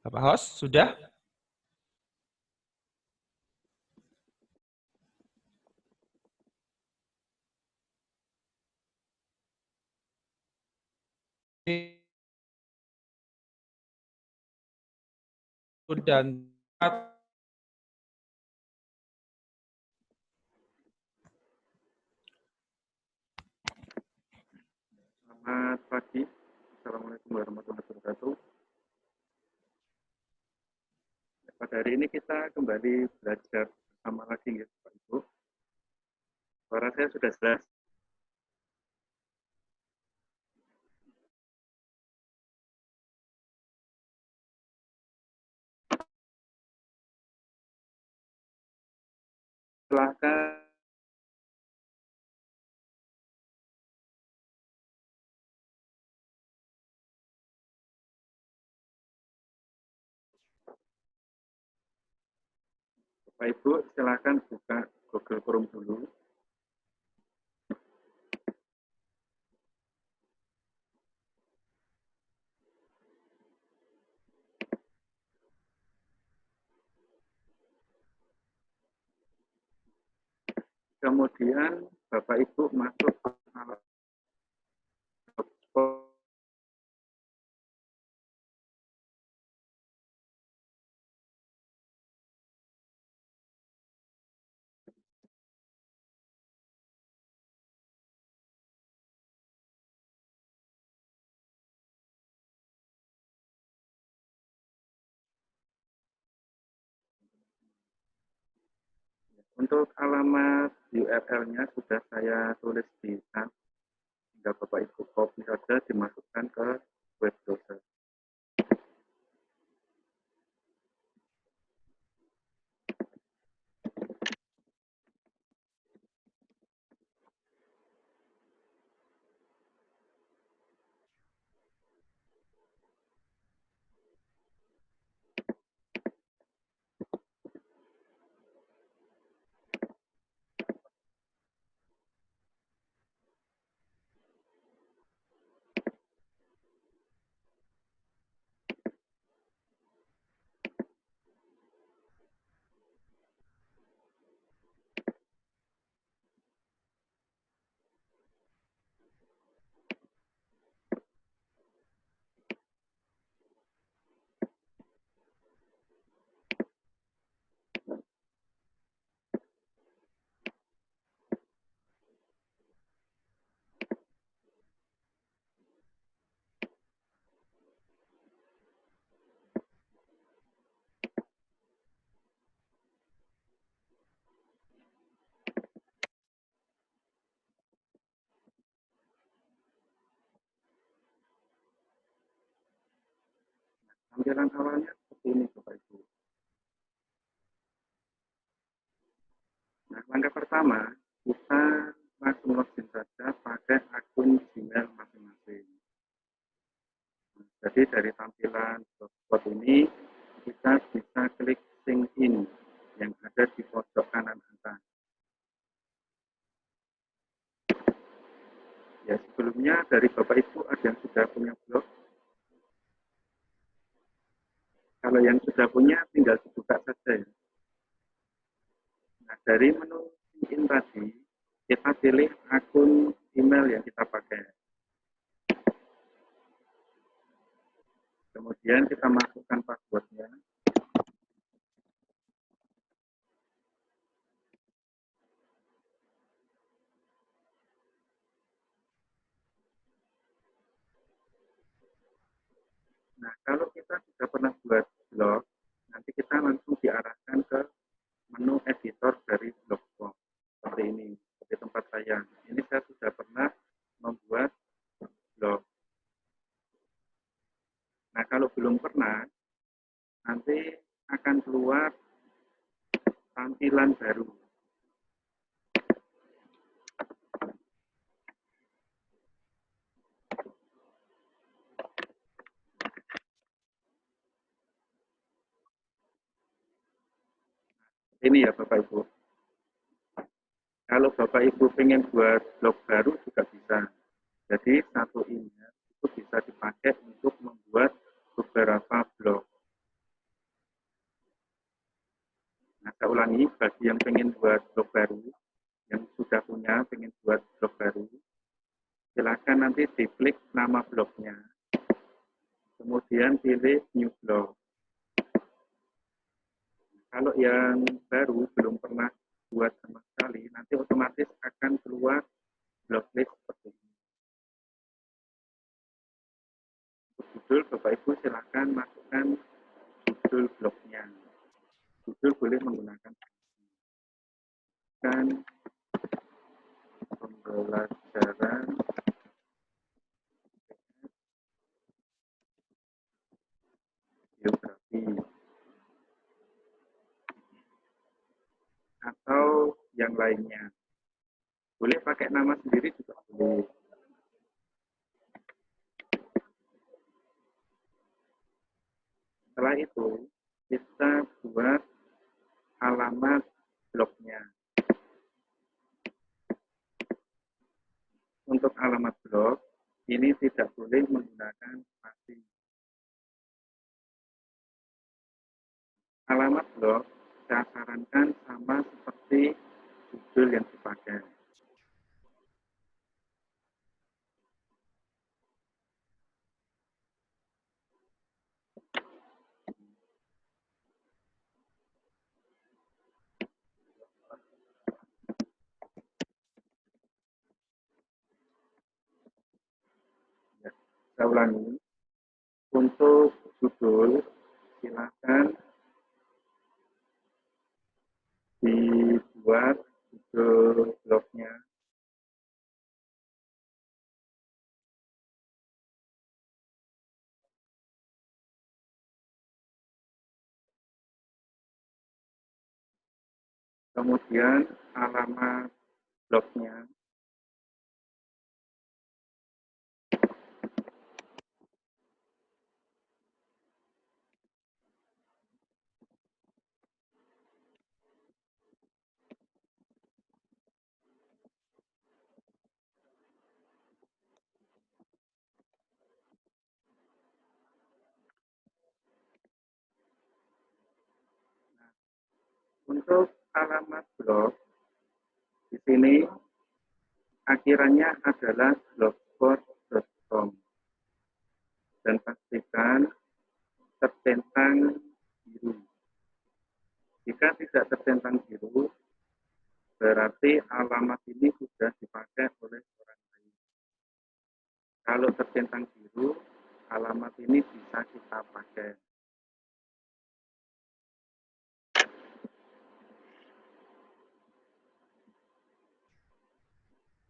Bapak host, sudah? Dan Selamat pagi. Assalamualaikum warahmatullahi wabarakatuh. Pada hari ini kita kembali belajar bersama lagi ya Bapak Ibu. Suara saya sudah jelas. Silakan. Bapak Ibu silakan buka Google Chrome dulu. Kemudian Bapak Ibu masuk ke untuk alamat URL-nya sudah saya tulis di chat. Tinggal Bapak Ibu copy saja dimasukkan ke web browser. Tampilan awalnya seperti ini Bapak Ibu. Nah, langkah pertama, kita langsung login saja pakai akun Gmail masing-masing. Nah, jadi dari tampilan blogspot ini, kita bisa klik sign in yang ada di pojok kanan atas. Ya, sebelumnya dari Bapak Ibu ada yang sudah punya blog. Kalau yang sudah punya, tinggal dibuka saja ya. Nah, dari menu sign in tadi, kita pilih akun email yang kita pakai. Kemudian kita masukkan passwordnya. Nah, kalau kita sudah pernah buat blog, nanti kita langsung diarahkan ke menu editor dari Blogspot. Seperti ini, seperti tempat saya. Ini saya sudah pernah membuat blog. Nah, kalau belum pernah, nanti akan keluar tampilan baru. Ini ya Bapak Ibu. Kalau Bapak Ibu pengen buat blog baru juga bisa. Jadi satu email itu bisa dipakai untuk membuat beberapa blog. nama bloknya, kemudian pilih new block. Kalau yang baru belum pernah buat sama sekali, nanti otomatis akan keluar blok list seperti ini. Untuk judul, Bapak Ibu silakan masukkan judul bloknya. Judul boleh menggunakan kan pembelajaran geografi atau yang lainnya. Boleh pakai nama sendiri juga boleh. Setelah itu, kita buat alamat blognya. Untuk alamat blog, ini tidak boleh menggunakan spasi. Alamat blog saya sarankan sama seperti judul yang dipakai. Ya, saya ulangi. Untuk judul, silakan dibuat judul blognya. Kemudian alamat blognya. Untuk alamat blog, di sini akhirannya adalah blogspot.com dan pastikan tercentang biru. Jika tidak tercentang biru, berarti alamat ini sudah dipakai oleh orang lain. Kalau tercentang biru, alamat ini bisa kita pakai.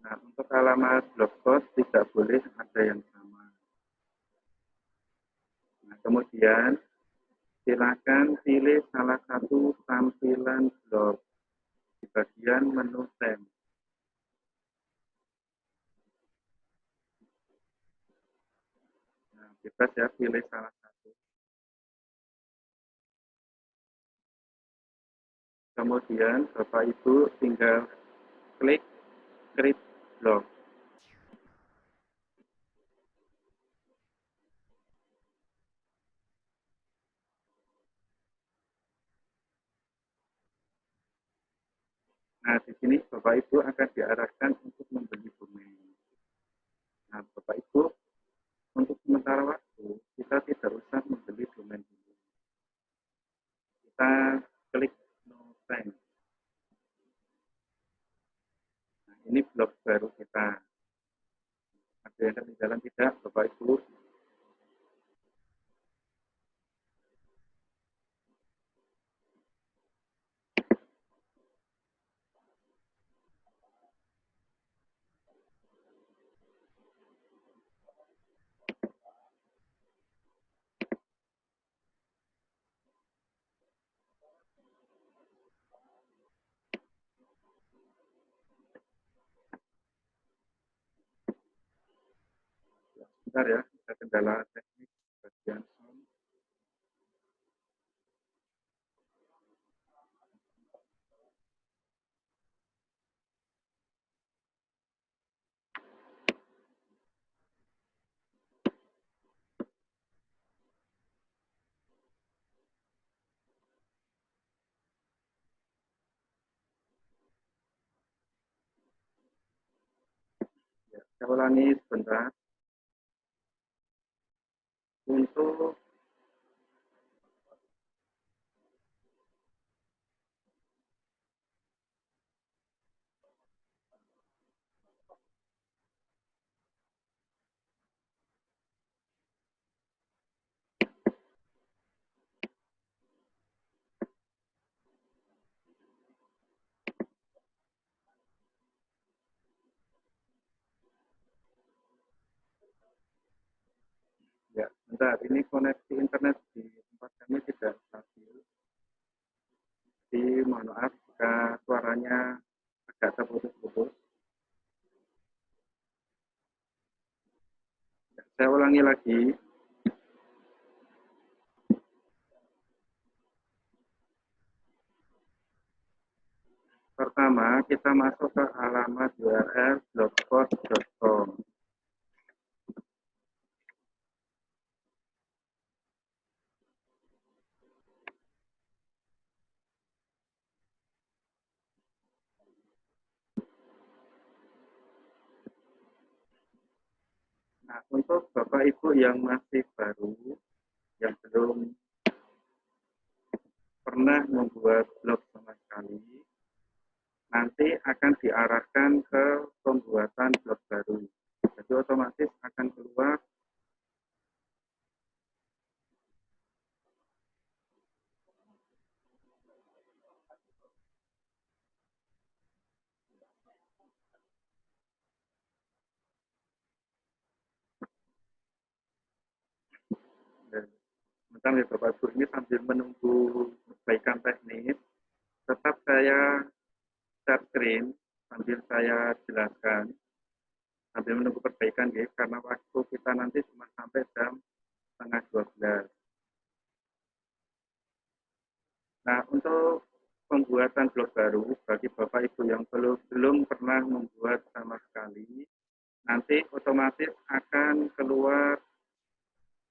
Nah, untuk alamat blogspot tidak boleh ada yang sama. Nah, kemudian silakan pilih salah satu tampilan blog di bagian menu theme. Nah, bebas ya, pilih salah satu. Kemudian Bapak Ibu tinggal klik create blog. Nah, di sini Bapak Ibu akan diarahkan untuk membeli domain. Nah, Bapak Ibu, untuk sementara waktu, kita tidak usah membeli domain dulu. Kita klik no thanks. Nah, ini blog baru kita. Ada yang ketinggalan tidak, Bapak Ibu? Sebentar ya, ada kendala teknik bagian sound. Ya, saya ulangi sebentar. untuk ya, bentar, ini koneksi internet di tempat kami tidak stabil. Jadi mohon maaf jika suaranya agak terputus-putus. Saya ulangi lagi. Pertama, kita masuk ke alamat URL blogspot.com. Nah, untuk Bapak Ibu yang masih baru, yang belum pernah membuat blog sama sekali, nanti akan diarahkan ke pembuatan blog baru. Jadi otomatis akan keluar sebentar ya Bapak Ibu, ini sambil menunggu perbaikan teknis, tetap saya share screen sambil saya jelaskan, sambil menunggu perbaikan ya, karena waktu kita nanti cuma sampai jam setengah 12. Nah, untuk pembuatan blog baru bagi Bapak Ibu yang belum pernah membuat sama sekali, nanti otomatis akan keluar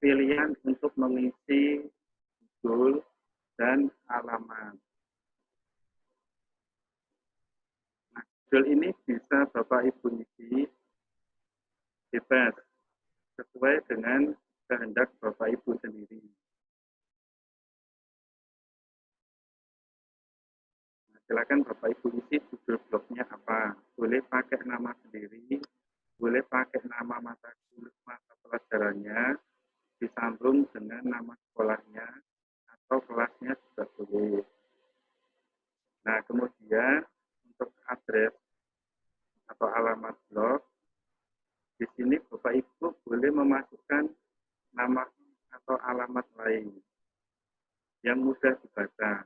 pilihan untuk mengisi judul dan alamat. Nah, judul ini bisa Bapak Ibu isi bebas sesuai dengan kehendak Bapak Ibu sendiri. Nah, silakan Bapak Ibu isi judul blognya apa. Boleh pakai nama sendiri, boleh pakai nama mata pelajarannya, disambung dengan nama sekolahnya atau kelasnya juga boleh. Nah, kemudian untuk address atau alamat blog, di sini Bapak Ibu boleh memasukkan nama atau alamat lain yang mudah dibaca.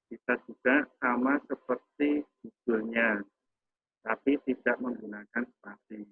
Bisa juga sama seperti judulnya, tapi tidak menggunakan spasi.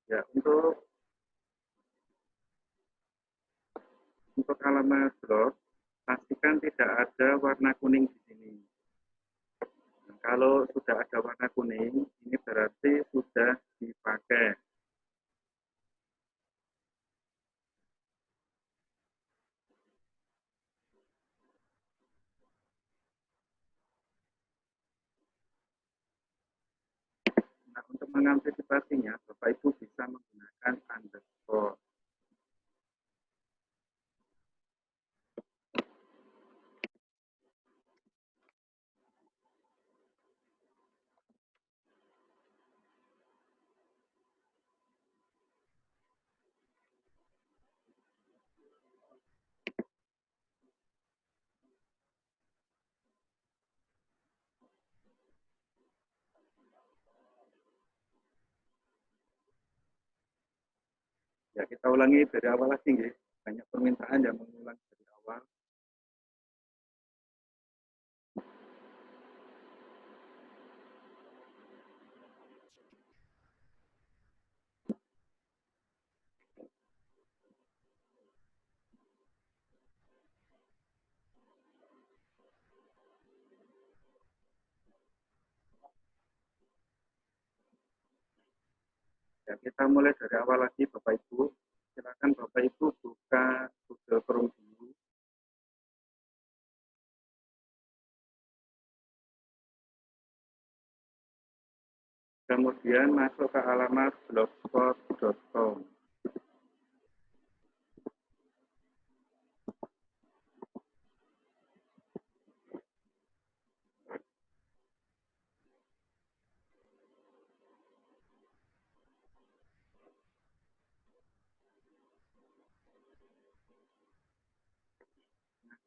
Ya, untuk alamat blog, pastikan tidak ada warna kuning di sini. Nah, kalau sudah ada warna kuning, ini berarti sudah dipakai. Nah, untuk mengantisipasinya, Bapak Ibu bisa menggunakan underscore. Ya, kita ulangi dari awal lagi, nggih. Banyak permintaan yang mengulang dari awal. Ya, kita mulai dari awal lagi, Bapak Ibu. Silakan Bapak Ibu buka Google Chrome dulu. Kemudian masuk ke alamat blogspot.com.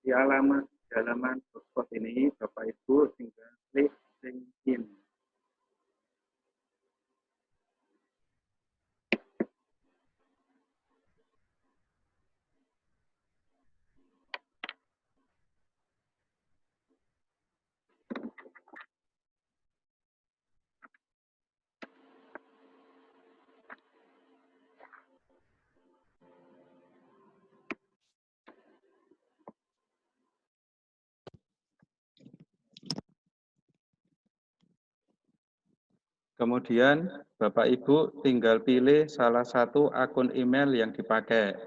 Di halaman blogspot ini, Bapak Ibu tinggal klik LinkedIn. Kemudian Bapak Ibu tinggal pilih salah satu akun email yang dipakai.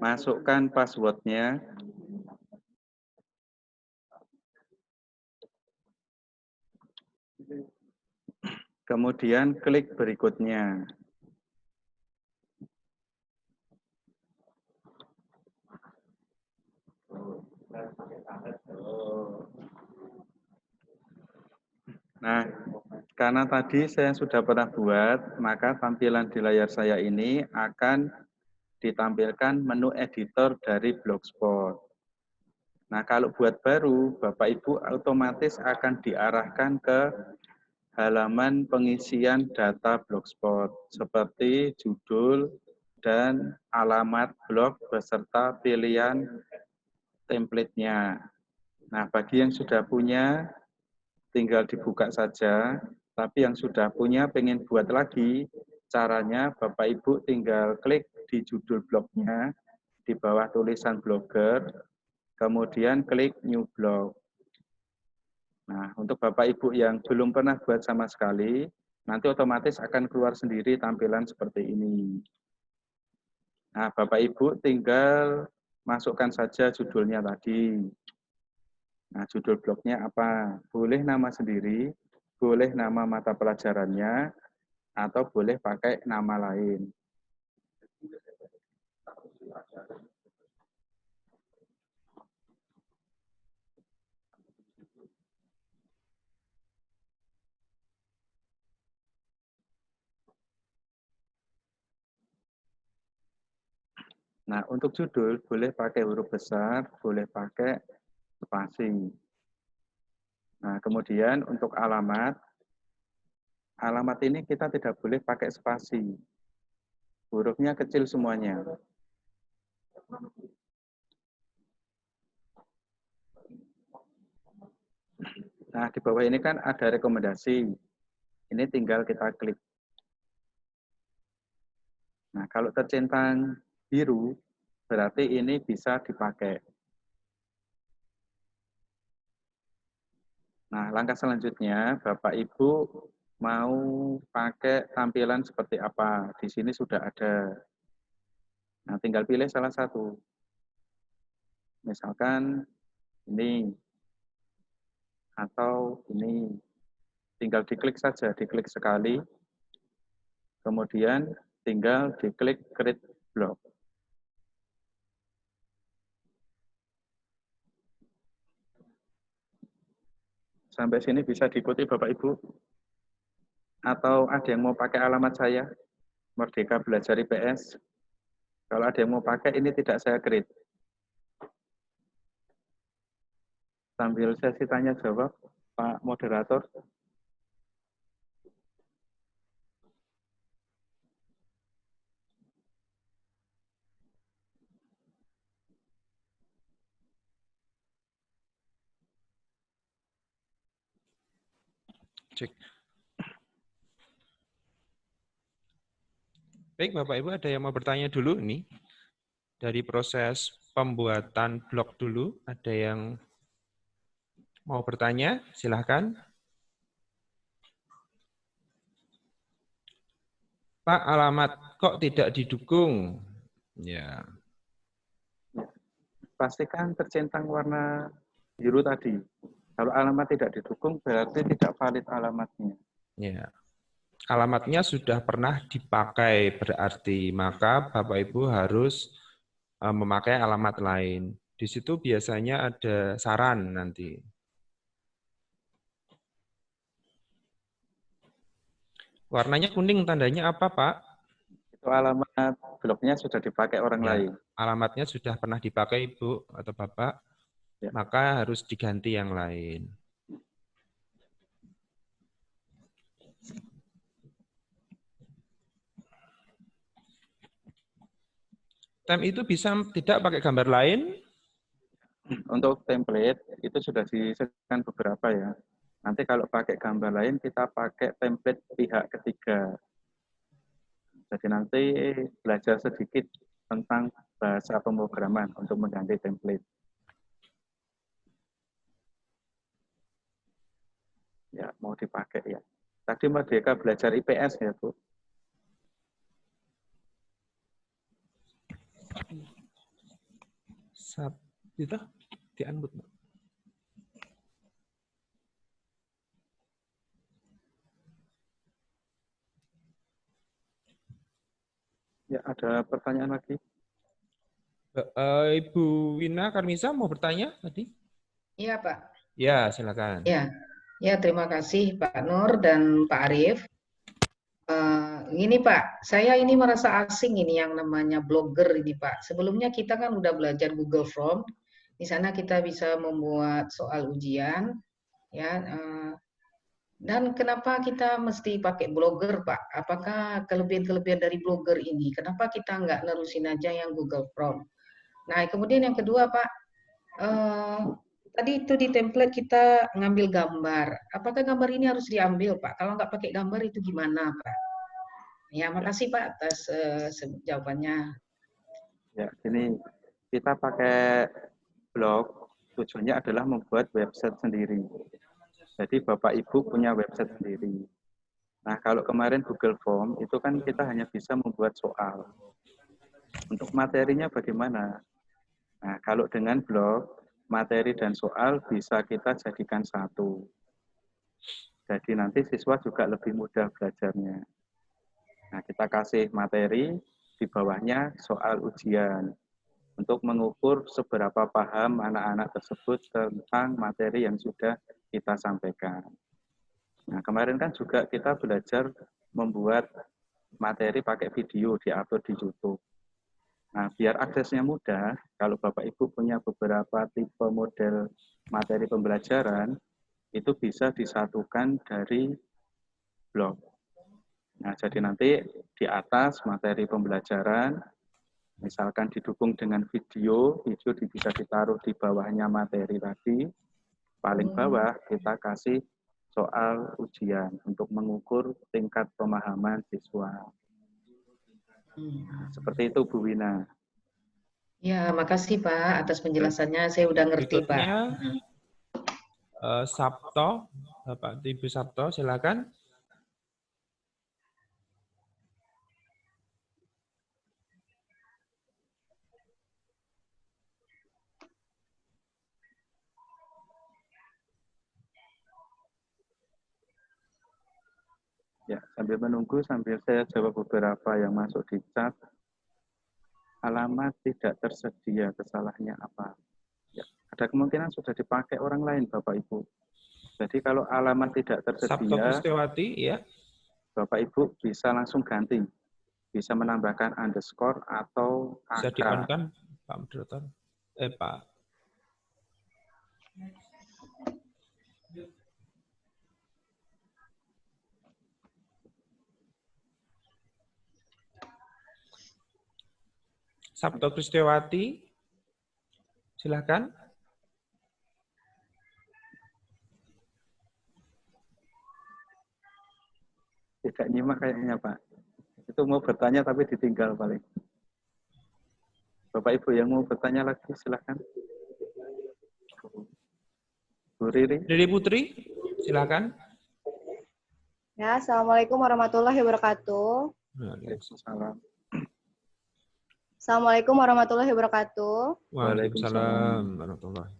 Masukkan passwordnya. Kemudian klik berikutnya. Nah, karena tadi saya sudah pernah buat, maka tampilan di layar saya ini akan ditampilkan menu editor dari Blogspot. Nah, kalau buat baru, Bapak Ibu otomatis akan diarahkan ke halaman pengisian data Blogspot, seperti judul dan alamat blog beserta pilihan template-nya. Nah, bagi yang sudah punya, tinggal dibuka saja, tapi yang sudah punya pengen buat lagi, caranya Bapak Ibu tinggal klik di judul blognya, di bawah tulisan blogger, kemudian klik new blog. Nah, untuk Bapak Ibu yang belum pernah buat sama sekali, nanti otomatis akan keluar sendiri tampilan seperti ini. Nah, Bapak Ibu tinggal masukkan saja judulnya tadi. Nah, judul blognya apa? Boleh nama sendiri, boleh nama mata pelajarannya, atau boleh pakai nama lain. Nah, untuk judul boleh pakai huruf besar, boleh pakai spasi. Nah, kemudian untuk alamat ini kita tidak boleh pakai spasi. Hurufnya kecil semuanya. Nah, di bawah ini kan ada rekomendasi. Ini tinggal kita klik. Nah, kalau tercentang biru, berarti ini bisa dipakai. Nah, langkah selanjutnya, Bapak Ibu mau pakai tampilan seperti apa? Di sini sudah ada. Nah, tinggal pilih salah satu. Misalkan ini, atau ini. Tinggal diklik saja, diklik sekali. Kemudian tinggal diklik create block. Sampai sini bisa diikuti Bapak Ibu? Atau ada yang mau pakai alamat saya? Merdeka Belajar IPS. Kalau ada yang mau pakai, ini tidak saya create. Sambil sesi tanya jawab, Pak Moderator. Cek. Baik, Bapak Ibu, ada yang mau bertanya dulu nih? Dari proses pembuatan blog dulu, ada yang mau bertanya? Silahkan. Pak, alamat kok tidak didukung? Ya, Pastikan tercentang warna biru tadi. Kalau alamat tidak didukung, berarti tidak valid alamatnya. ya. Alamatnya sudah pernah dipakai berarti, maka Bapak Ibu harus memakai alamat lain. Di situ biasanya ada saran nanti. Warnanya kuning, tandanya apa, Pak? Itu alamat blognya sudah dipakai orang Ya, lain. alamatnya sudah pernah dipakai Ibu atau Bapak, Ya. maka harus diganti yang lain. Tem itu bisa tidak pakai gambar lain? Untuk template itu sudah disediakan beberapa ya. Nanti kalau pakai gambar lain kita pakai template pihak ketiga. Jadi nanti belajar sedikit tentang bahasa pemrograman untuk mengganti template. Ya, mau dipakai ya. Tadi Merdeka belajar IPS ya, Bu. Itu di-unmute. Ya, ada pertanyaan lagi? Ibu Wina Karmisa mau bertanya tadi? Iya, Pak. Ya, silakan. Ya, ya terima kasih Pak Nur dan Pak Arief. Gini Pak, saya ini merasa asing ini yang namanya blogger ini Pak. Sebelumnya kita kan udah belajar Google Form. Di sana kita bisa membuat soal ujian, ya. Dan kenapa kita mesti pakai blogger Pak? Apakah kelebihan-kelebihan dari blogger ini? Kenapa kita nggak nerusin aja yang Google Form? Nah, kemudian yang kedua Pak, eh, tadi itu di template kita ngambil gambar. Apakah gambar ini harus diambil, Pak? Kalau nggak pakai gambar itu gimana, Pak? Ya, makasih Pak atas jawabannya. Ya, ini kita pakai blog, tujuannya adalah membuat website sendiri. Jadi Bapak Ibu punya website sendiri. Nah, kalau kemarin Google Form, itu kan kita hanya bisa membuat soal. Untuk materinya bagaimana? Nah, kalau dengan blog, materi dan soal bisa kita jadikan satu. Jadi nanti siswa juga lebih mudah belajarnya. Nah, kita kasih materi, di bawahnya soal ujian. Untuk mengukur seberapa paham anak-anak tersebut tentang materi yang sudah kita sampaikan. Nah, kemarin kan juga kita belajar membuat materi pakai video diupload di YouTube. Nah, biar aksesnya mudah, kalau Bapak Ibu punya beberapa tipe model materi pembelajaran, itu bisa disatukan dari blog. Nah, jadi nanti di atas materi pembelajaran, misalkan didukung dengan video, video bisa ditaruh di bawahnya materi tadi, paling bawah kita kasih soal ujian untuk mengukur tingkat pemahaman siswa. Nah, seperti itu Bu Wina. Ya, makasih Pak atas penjelasannya. Saya udah ngerti Pak. Berikutnya Sabto, Bapak Ibu Sabto, silakan. Ya, sambil menunggu, sambil saya jawab beberapa yang masuk di chat. Alamat tidak tersedia, kesalahannya apa? Ya, ada kemungkinan sudah dipakai orang lain, Bapak Ibu. Jadi kalau alamat tidak Sabto tersedia, Kristiawati, ya. Bapak Ibu bisa langsung ganti. Bisa menambahkan underscore atau Bisa angka. di-on-kan, Pak Moderator. Pak. Sabto Kristiawati, silakan. sama kayaknya Pak. Itu mau bertanya tapi ditinggal paling. Bapak Ibu yang mau bertanya lagi silakan. Bu Riri. Riri Putri, silakan. Ya, Assalamualaikum warahmatullahi wabarakatuh. Waalaikumsalam. Assalamualaikum warahmatullahi wabarakatuh. Waalaikumsalam warahmatullahi.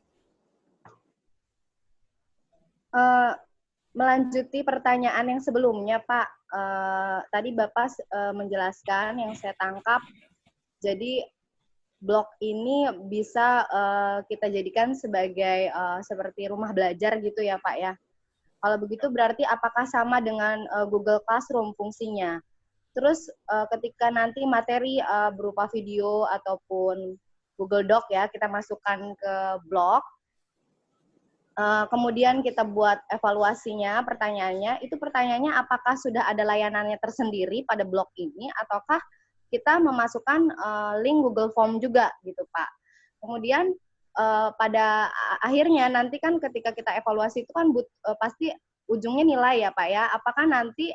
Melanjuti pertanyaan yang sebelumnya, Pak. Tadi Bapak menjelaskan yang saya tangkap. Jadi blog ini bisa kita jadikan sebagai seperti rumah belajar gitu ya, Pak ya. Kalau begitu berarti apakah sama dengan Google Classroom fungsinya? Terus ketika nanti materi berupa video ataupun Google Doc ya, kita masukkan ke blog, kemudian kita buat evaluasinya, pertanyaannya apakah sudah ada layanannya tersendiri pada blog ini, ataukah kita memasukkan link Google Form juga gitu Pak. Kemudian pada akhirnya nanti kan ketika kita evaluasi itu kan pasti ujungnya nilai ya Pak ya, apakah nanti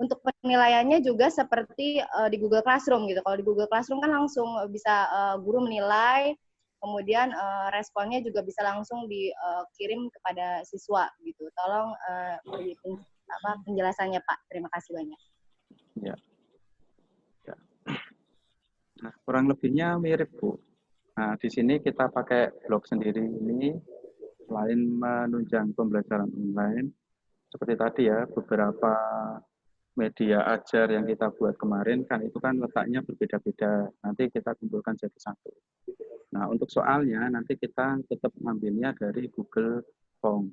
untuk penilaiannya juga seperti di Google Classroom gitu. Kalau di Google Classroom kan langsung bisa guru menilai, kemudian responnya juga bisa langsung dikirim kepada siswa gitu. Tolong beri penjelasannya Pak. Terima kasih banyak. Ya. Ya. Nah, kurang lebihnya mirip Bu. Nah, di sini kita pakai blog sendiri ini selain menunjang pembelajaran online, seperti tadi ya beberapa media ajar yang kita buat kemarin kan itu kan letaknya berbeda-beda. Nanti kita kumpulkan jadi satu. Nah, untuk soalnya nanti kita tetap mengambilnya dari Google Form.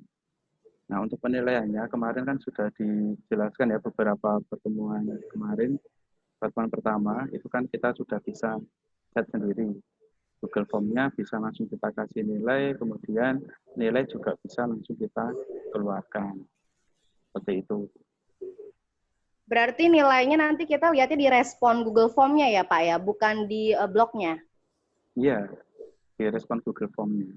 Nah, untuk penilaiannya kemarin kan sudah dijelaskan ya beberapa pertemuan kemarin. Pertemuan pertama itu kan kita sudah bisa set sendiri. Google Form-nya bisa langsung kita kasih nilai, kemudian nilai juga bisa langsung kita keluarkan. Seperti itu. Berarti nilainya nanti kita lihatnya di respon Google Form-nya ya Pak ya, bukan di blognya? Iya, di respon Google Form-nya.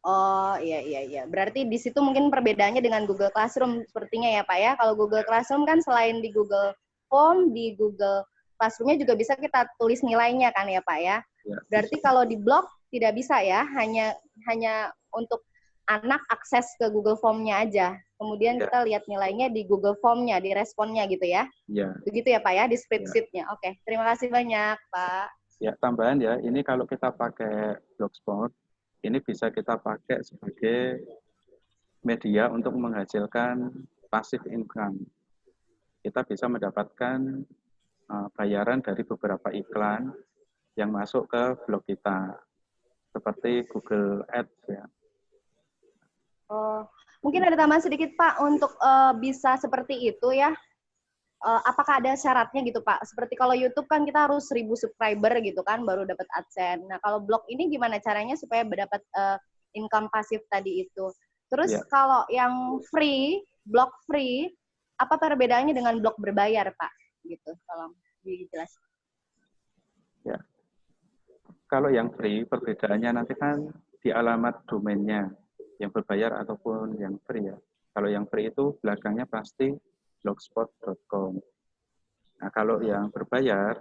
Oh iya. Berarti di situ mungkin perbedaannya dengan Google Classroom sepertinya ya Pak ya. Kalau Google Classroom kan selain di Google Form, di Google Classroom-nya juga bisa kita tulis nilainya kan ya Pak ya. Ya, berarti bisa. kalau di blog tidak bisa ya, hanya untuk anak akses ke Google Form-nya aja. Kemudian kita lihat nilainya di Google Form-nya, di responnya gitu ya. Iya. Begitu ya Pak ya, di spreadsheet-nya. Oke, terima kasih banyak Pak. Ya, tambahan ya, ini kalau kita pakai Blogspot, ini bisa kita pakai sebagai media untuk menghasilkan passive income. Kita bisa mendapatkan bayaran dari beberapa iklan yang masuk ke blog kita, seperti Google Ads ya. Oh, mungkin ada tambahan sedikit Pak untuk bisa seperti itu ya. Apakah ada syaratnya gitu Pak? Seperti kalau YouTube kan kita harus 1.000 subscriber gitu kan baru dapat AdSense. Nah kalau blog ini gimana caranya supaya dapat income pasif tadi itu? Terus kalau yang free, blog free, apa perbedaannya dengan blog berbayar Pak? Gitu, tolong dijelaskan. Ya. Kalau yang free perbedaannya nanti kan di alamat domainnya yang berbayar ataupun yang free ya. Kalau yang free itu belakangnya pasti blogspot.com. Nah, kalau yang berbayar,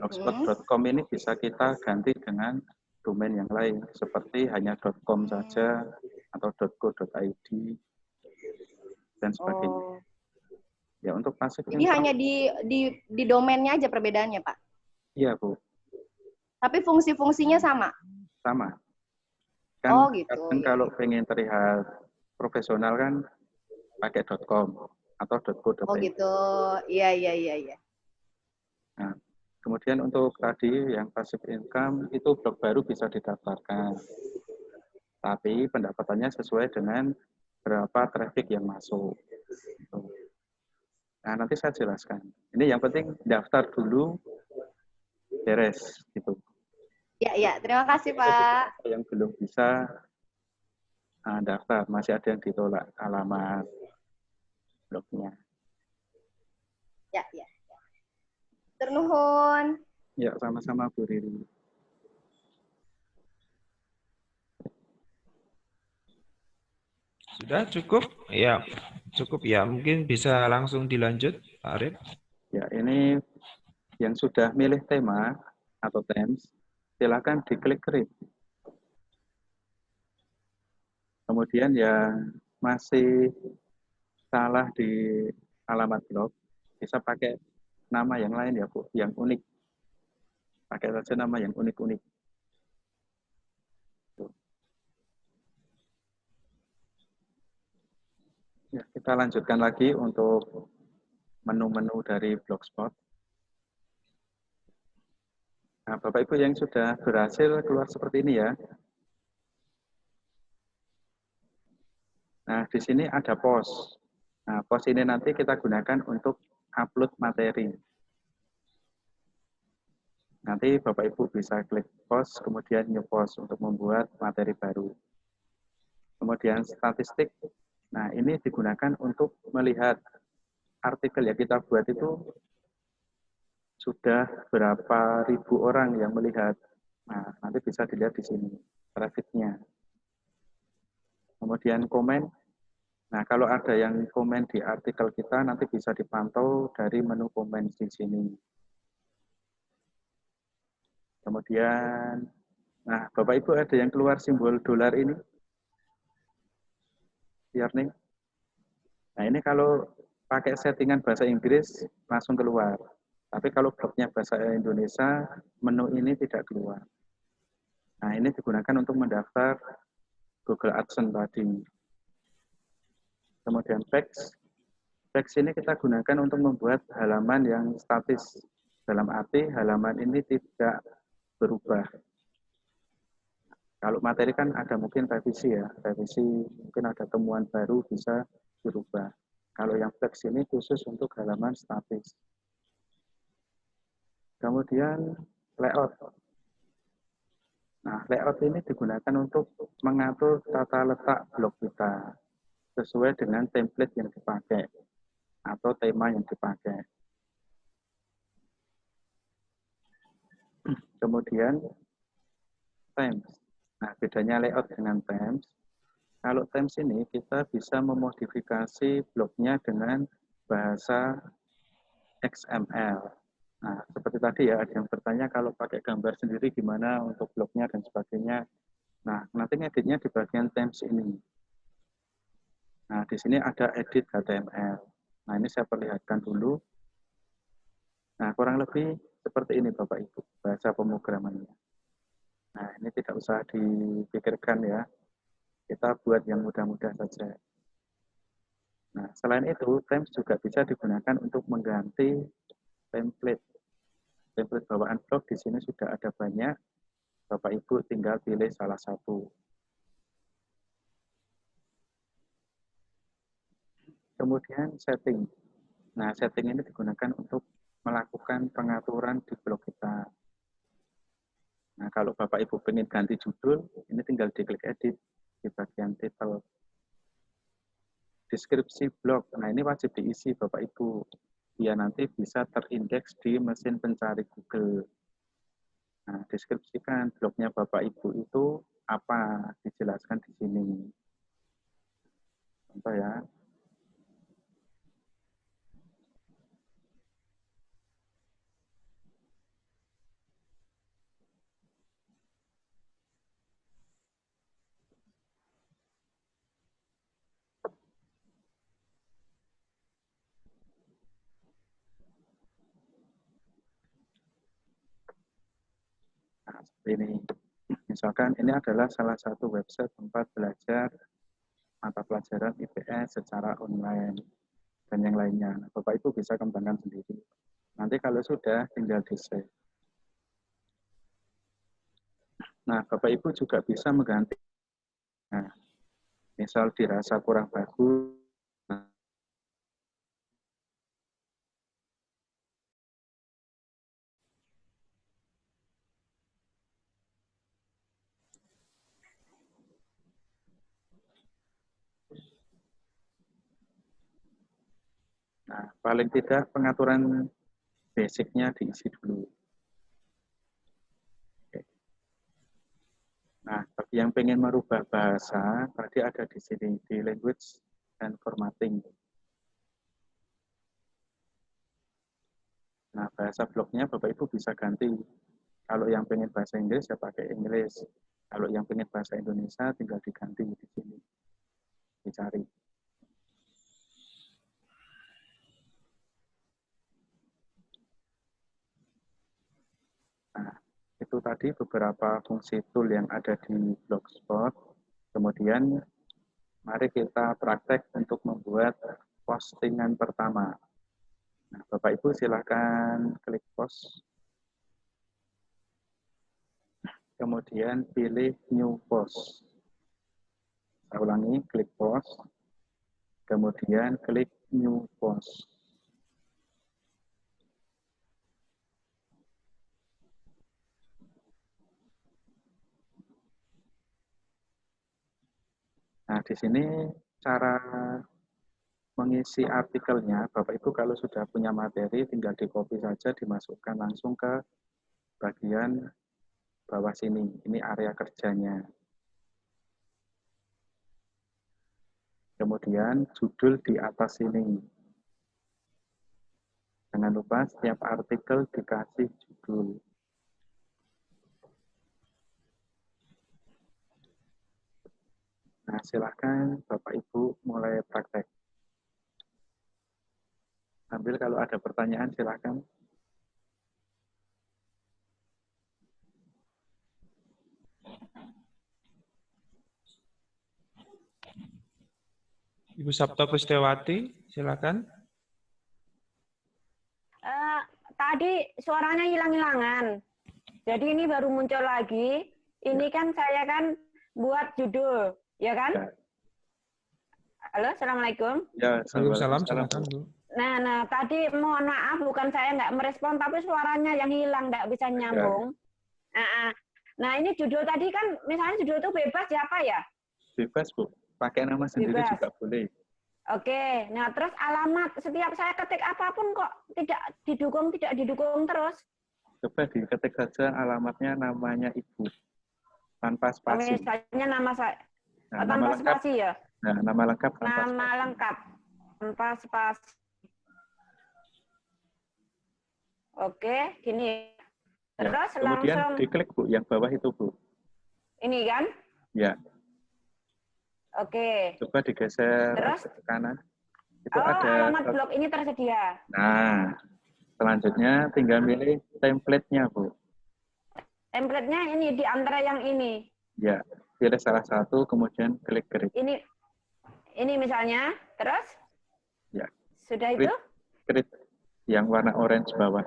blogspot.com ini bisa kita ganti dengan domain yang lain, seperti hanya .com saja, atau .co.id, dan sebagainya. Ya, untuk pasif Jadi hanya di domainnya aja perbedaannya, Pak? Iya, Bu. Tapi fungsi-fungsinya sama? Sama. Kan gitu. Kan kalau pengen terlihat profesional kan pakai .com atau .co.id. Oh gitu, iya. Nah, kemudian untuk tadi yang passive income itu blog baru bisa didaftarkan. Tapi pendapatannya sesuai dengan berapa traffic yang masuk. Nah, nanti saya jelaskan. Ini yang penting daftar dulu, beres gitu. Ya, terima kasih Pak. Yang belum bisa daftar, masih ada yang ditolak alamat blognya. Ya. Ternuhun. Ya, sama-sama Bu Riri. Sudah cukup? Ya. Cukup ya, mungkin bisa langsung dilanjut, Pak Arif. Ya, ini yang sudah milih tema atau themes, silakan diklik create. Kemudian yang masih salah di alamat blog, bisa pakai nama yang lain ya Bu, yang unik. Pakai saja nama yang unik-unik. Ya, kita lanjutkan lagi untuk menu-menu dari Blogspot. Nah, Bapak Ibu yang sudah berhasil keluar seperti ini ya. Nah, di sini ada post. Nah, post ini nanti kita gunakan untuk upload materi. Nanti Bapak Ibu bisa klik post, kemudian new post untuk membuat materi baru. Kemudian statistik. Nah, ini digunakan untuk melihat artikel yang kita buat itu sudah berapa ribu orang yang melihat. Nah, nanti bisa dilihat di sini trafficnya. Kemudian komen. Nah, kalau ada yang komen di artikel kita, nanti bisa dipantau dari menu komen di sini. Kemudian, nah, Bapak Ibu ada yang keluar simbol dolar ini? Nih. Nah, ini kalau pakai settingan bahasa Inggris, langsung keluar. Tapi kalau blognya bahasa Indonesia, menu ini tidak keluar. Nah, ini digunakan untuk mendaftar Google AdSense tadi. Kemudian text. Teks ini kita gunakan untuk membuat halaman yang statis. Dalam arti halaman ini tidak berubah. Kalau materi kan ada mungkin revisi ya. Revisi mungkin ada temuan baru bisa berubah. Kalau yang teks ini khusus untuk halaman statis. Kemudian layout. Nah, layout ini digunakan untuk mengatur tata letak blog kita sesuai dengan template yang dipakai atau tema yang dipakai. Kemudian themes. Nah, bedanya layout dengan themes. Kalau themes ini kita bisa memodifikasi blognya dengan bahasa XML. Nah, seperti tadi ya, ada yang bertanya kalau pakai gambar sendiri gimana untuk blognya dan sebagainya. Nah, nanti ngeditnya di bagian themes ini. Nah, di sini ada edit HTML. Nah, ini saya perlihatkan dulu. Nah, kurang lebih seperti ini Bapak Ibu, bahasa pemrogramannya. Nah, ini tidak usah dipikirkan ya. Kita buat yang mudah-mudah saja. Nah, selain itu, themes juga bisa digunakan untuk mengganti template. Template bawaan blog di sini sudah ada banyak. Bapak Ibu tinggal pilih salah satu. Kemudian setting. Nah, setting ini digunakan untuk melakukan pengaturan di blog kita. Nah, kalau Bapak Ibu ingin ganti judul, ini tinggal diklik edit di bagian title. Deskripsi blog. Nah, ini wajib diisi Bapak Ibu. Biar nanti bisa terindeks di mesin pencari Google. Nah, deskripsikan blognya Bapak Ibu itu apa, dijelaskan di sini. Contoh ya. Nah, seperti ini. Misalkan ini adalah salah satu website tempat belajar mata pelajaran IPS secara online dan yang lainnya. Nah, Bapak Ibu bisa kembangkan sendiri. Nanti kalau sudah tinggal di-save. Nah, Bapak Ibu juga bisa mengganti. Nah, misal dirasa kurang bagus, nah, paling tidak pengaturan basicnya diisi dulu. Oke. Nah, bagi yang pengen merubah bahasa, tadi ada di sini, di language and formatting. Nah, bahasa blognya Bapak Ibu bisa ganti. Kalau yang pengen bahasa Inggris ya pakai Inggris. Kalau yang pengen bahasa Indonesia tinggal diganti di sini, dicari. Nah, itu tadi beberapa fungsi tool yang ada di Blogspot. Kemudian mari kita praktek untuk membuat postingan pertama. Nah, Bapak Ibu silakan klik post. Kemudian pilih new post. Saya ulangi, klik post. Kemudian klik new post. Nah, di sini cara mengisi artikelnya, Bapak Ibu kalau sudah punya materi, tinggal di-copy saja, dimasukkan langsung ke bagian bawah sini. Ini area kerjanya. Kemudian judul di atas sini. Jangan lupa setiap artikel dikasih judul. Nah, silakan Bapak Ibu mulai praktek. Sambil kalau ada pertanyaan silakan. Ibu Sabto Pustiawati, silakan. Tadi suaranya hilang-hilangan. Jadi ini baru muncul lagi. Ini kan saya kan buat judul, ya kan? Ya. Halo, Assalamualaikum. Ya, Waalaikumsalam, silakan Bu. Nah, tadi mohon maaf, bukan saya nggak merespon, tapi suaranya yang hilang, nggak bisa nyambung. Nah, ini judul tadi kan, misalnya judul itu bebas ya, Pak ya? Bebas, Bu. Pakai nama sendiri Bebas. juga boleh. Oke, nah terus alamat, setiap saya ketik apapun kok tidak didukung terus. Coba diketik saja alamatnya namanya Ibu. Tanpa spasi. Misalnya nama saya, Nah, tanpa nama lengkap, spasi ya? nah, nama lengkap tanpa Nama spasi. lengkap, tanpa spasi. Oke, gini. Ya, Terus kemudian langsung, diklik, Bu, yang bawah itu, Bu. ini kan? Ya, Oke. coba digeser Terus? ke kanan. Itu Oh, ada. alamat blog ini tersedia. Nah, selanjutnya tinggal milih template-nya, Bu. Template-nya ini di antara yang ini. Ya, pilih salah satu, kemudian klik create. Ini misalnya, terus? Ya. Sudah itu? Create yang warna orange bawah.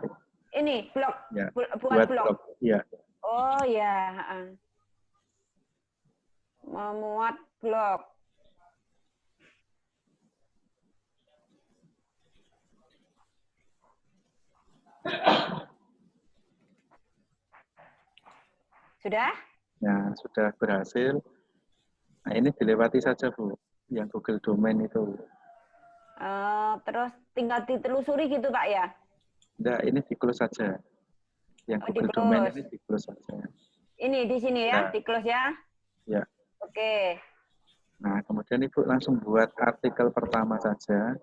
Ini blog, Ya. buat blog. Ya. Oh ya, memuat blog. Sudah? Ya, sudah berhasil. Nah, ini dilewati saja, Bu. Yang Google Domain itu. Terus tinggal ditelusuri gitu, Pak ya? Nah, ini di-close saja. Yang Oh, Google Domain ini di-close saja. Ini di sini ya, di close ya? Ya. Oke. Nah, kemudian Ibu langsung buat artikel pertama saja.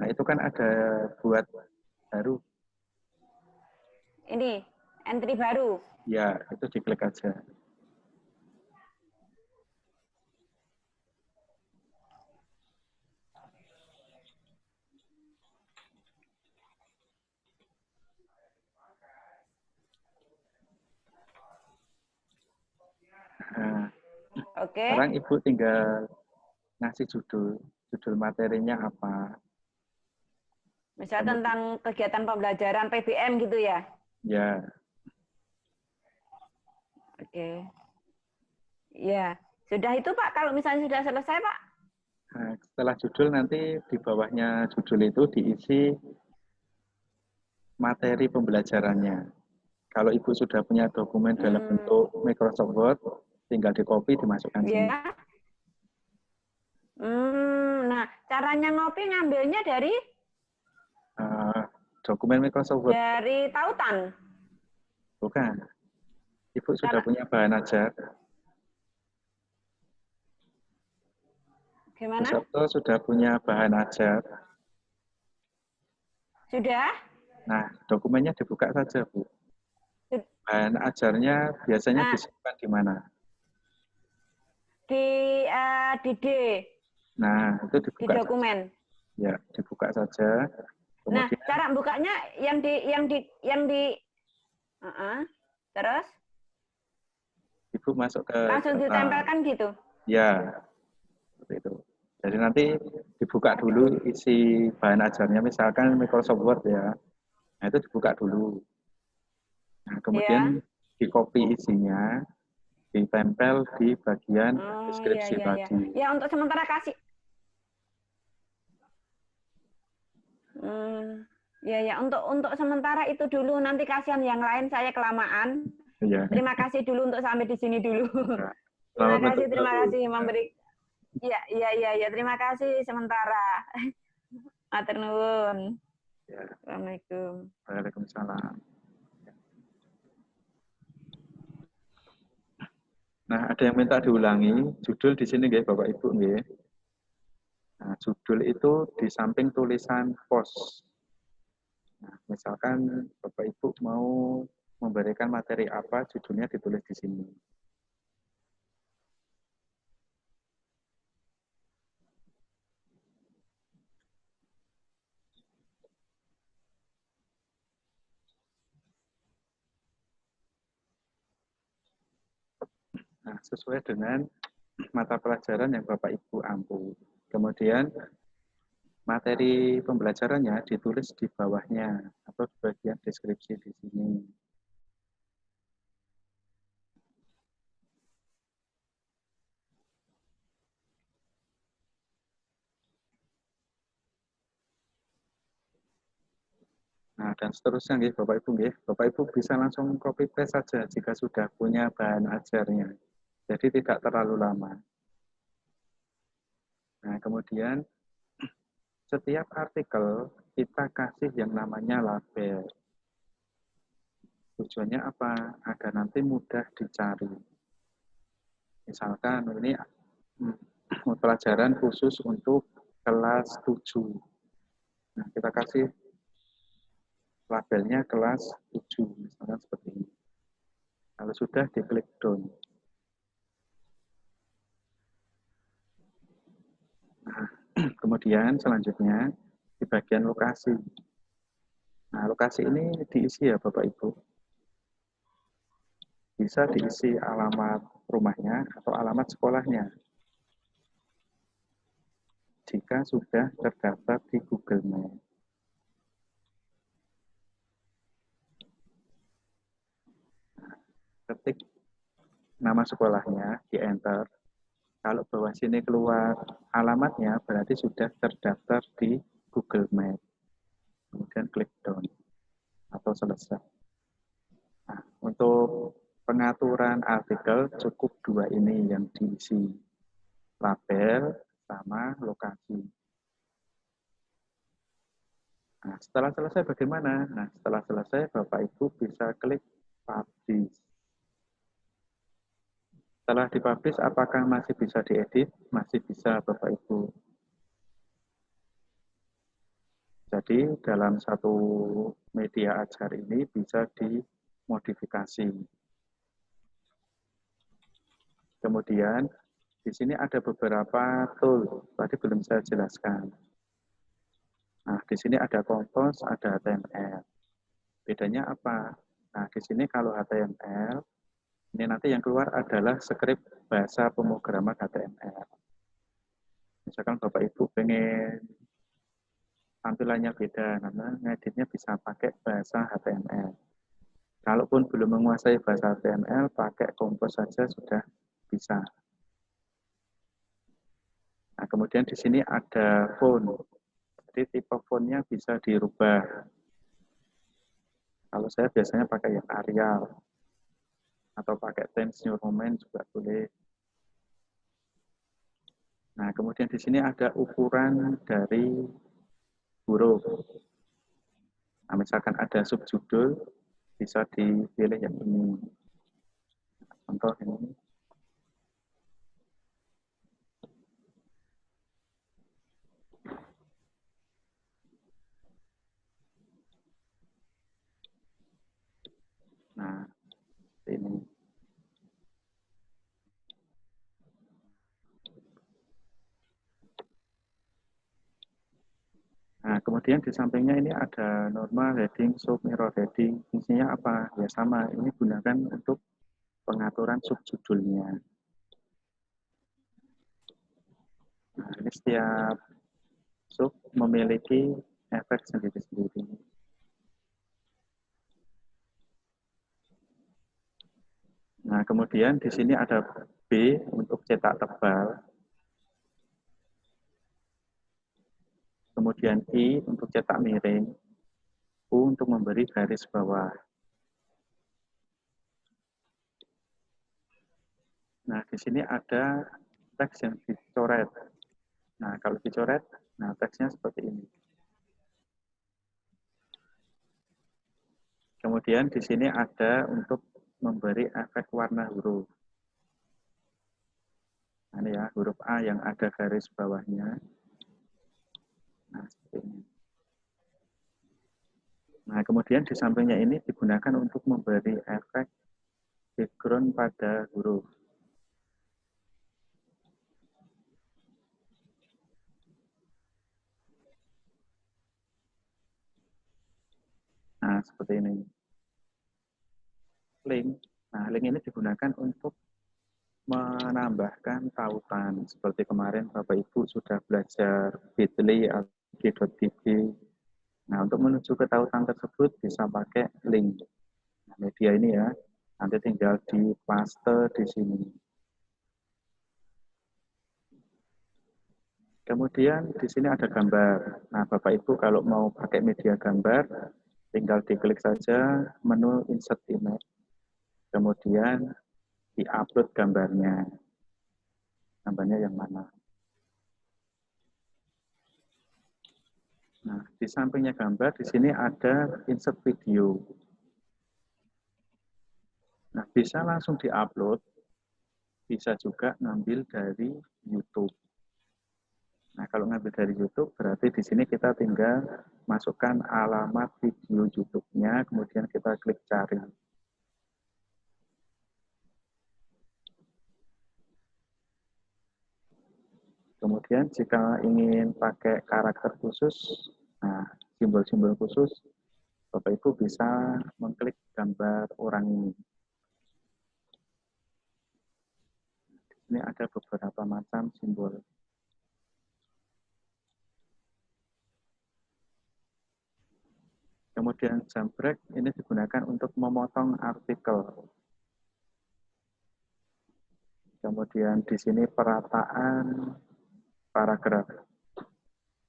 Nah, itu kan ada buat baru. Ini, entry baru. Ya, itu diklik aja. Nah, Oke. sekarang Ibu tinggal ngasih judul materinya apa. Misalnya tentang kegiatan pembelajaran PBM gitu ya? Ya. Oke. Ya, sudah itu Pak, kalau misalnya sudah selesai Pak? Nah, setelah judul nanti di bawahnya judul itu diisi materi pembelajarannya. Kalau Ibu sudah punya dokumen dalam bentuk Microsoft Word, tinggal di-copy, dimasukkan sini. Ya. Nah, caranya ngambilnya dari? Dokumen Microsoft Word. Dari tautan? Bukan. Ibu sudah punya bahan ajar. Gimana? Bu Sabto sudah punya bahan ajar. Sudah? Nah, dokumennya dibuka saja, Bu. Bahan ajarnya biasanya disimpan di mana? Di D. Nah, itu Di dibuka dokumen. saja. Ya, dibuka saja. Nah, Kemudian cara bukanya terus Ibu masuk ke langsung ditempelkan gitu. Ya, seperti itu. Jadi nanti dibuka dulu isi bahan ajarnya, misalkan Microsoft Word ya. Nah, itu dibuka dulu. Nah, kemudian Ya. di copy isinya, ditempel di bagian Oh, iya, deskripsi iya, iya. tadi. Ya, untuk sementara kasih. Ya, ya. Untuk sementara itu dulu. Nanti kasihan yang lain saya kelamaan. Iya. Terima kasih dulu untuk sampai di sini dulu. Nah, selamat Terima menuntut. kasih memberi. Iya, iya, iya, ya. Terima kasih sementara. Matur nuwun. Ya. Assalamualaikum. Waalaikumsalam. Nah, ada yang minta diulangi judul di sini nggih Bapak Ibu nggih. Nah, judul itu di samping tulisan pos. Nah, misalkan Bapak Ibu mau memberikan materi apa, judulnya ditulis di sini. Nah, sesuai dengan mata pelajaran yang Bapak Ibu ampu. Kemudian materi pembelajarannya ditulis di bawahnya atau di bagian deskripsi di sini. Nah, dan seterusnya nggih Bapak Ibu nggih. Bapak Ibu bisa langsung copy paste saja jika sudah punya bahan ajarnya. Jadi tidak terlalu lama. Nah, kemudian setiap artikel kita kasih yang namanya label. Tujuannya apa? Agar nanti mudah dicari. Misalkan ini pelajaran khusus untuk kelas 7. Nah, kita kasih labelnya kelas 7, misalkan seperti ini. Kalau sudah, diklik down. Nah, kemudian selanjutnya di bagian lokasi. Nah, lokasi ini diisi ya Bapak Ibu. Bisa diisi alamat rumahnya atau alamat sekolahnya. Jika sudah terdaftar di Google Maps. Ketik nama sekolahnya, di enter. Kalau bawah sini keluar alamatnya, berarti sudah terdaftar di Google Maps. Kemudian klik down atau selesai. Nah, untuk pengaturan artikel cukup dua ini yang diisi, label sama lokasi. Nah, setelah selesai bagaimana? Nah, setelah selesai Bapak Ibu bisa klik publish. Setelah dipublish, apakah masih bisa diedit? Masih bisa, Bapak Ibu. Jadi, dalam satu media ajar ini bisa dimodifikasi. Kemudian, di sini ada beberapa tool, tadi belum saya jelaskan. Nah, di sini ada kompos, ada HTML. Bedanya apa? Nah, di sini kalau HTML, ini nanti yang keluar adalah skrip bahasa pemrograman HTML. Misalkan Bapak Ibu pengen tampilannya beda, karena ngeditnya bisa pakai bahasa HTML. Kalaupun belum menguasai bahasa HTML, pakai kompos saja sudah bisa. Nah, kemudian di sini ada font. Jadi tipe fontnya bisa dirubah. Kalau saya biasanya pakai yang Arial. Atau pakai Times New Roman juga boleh. Nah, kemudian di sini ada ukuran dari huruf. Nah, misalkan ada subjudul, bisa dipilih yang ini. Contoh ini. kemudian di sampingnya ini ada normal heading, sub, mirror heading. Fungsinya apa? Ya sama, ini gunakan untuk pengaturan subjudulnya. Nah, ini setiap sub memiliki efek sendiri-sendiri. Nah, kemudian di sini ada B untuk cetak tebal. Kemudian I untuk cetak miring. U untuk memberi garis bawah. Nah, di sini ada teks yang dicoret. Nah, kalau dicoret, nah teksnya seperti ini. Kemudian di sini ada untuk memberi efek warna huruf. Nah, ini ya, huruf A yang ada garis bawahnya. Nah, seperti ini. Nah, kemudian di sampingnya ini digunakan untuk memberi efek background pada huruf. Nah, seperti ini. Link. Nah, link ini digunakan untuk menambahkan tautan. Seperti kemarin Bapak Ibu sudah belajar bit.ly atau g.tb. Nah, untuk menuju ke tautan tersebut bisa pakai link. Nah, media ini ya, nanti tinggal di paste di sini. Kemudian di sini ada gambar. Nah, Bapak Ibu kalau mau pakai media gambar, tinggal diklik saja menu insert image. Kemudian di-upload gambarnya. Gambarnya yang mana? Nah, di sampingnya gambar, di sini ada insert video. Nah, bisa langsung di-upload, bisa juga ngambil dari YouTube. Nah, kalau ngambil dari YouTube, berarti di sini kita tinggal masukkan alamat video YouTube-nya, kemudian kita klik cari. Kemudian jika ingin pakai karakter khusus, nah, simbol-simbol khusus, Bapak Ibu bisa mengklik gambar orang ini. Ini ada beberapa macam simbol. Kemudian jump break ini digunakan untuk memotong artikel. Kemudian di sini perataan paragraf.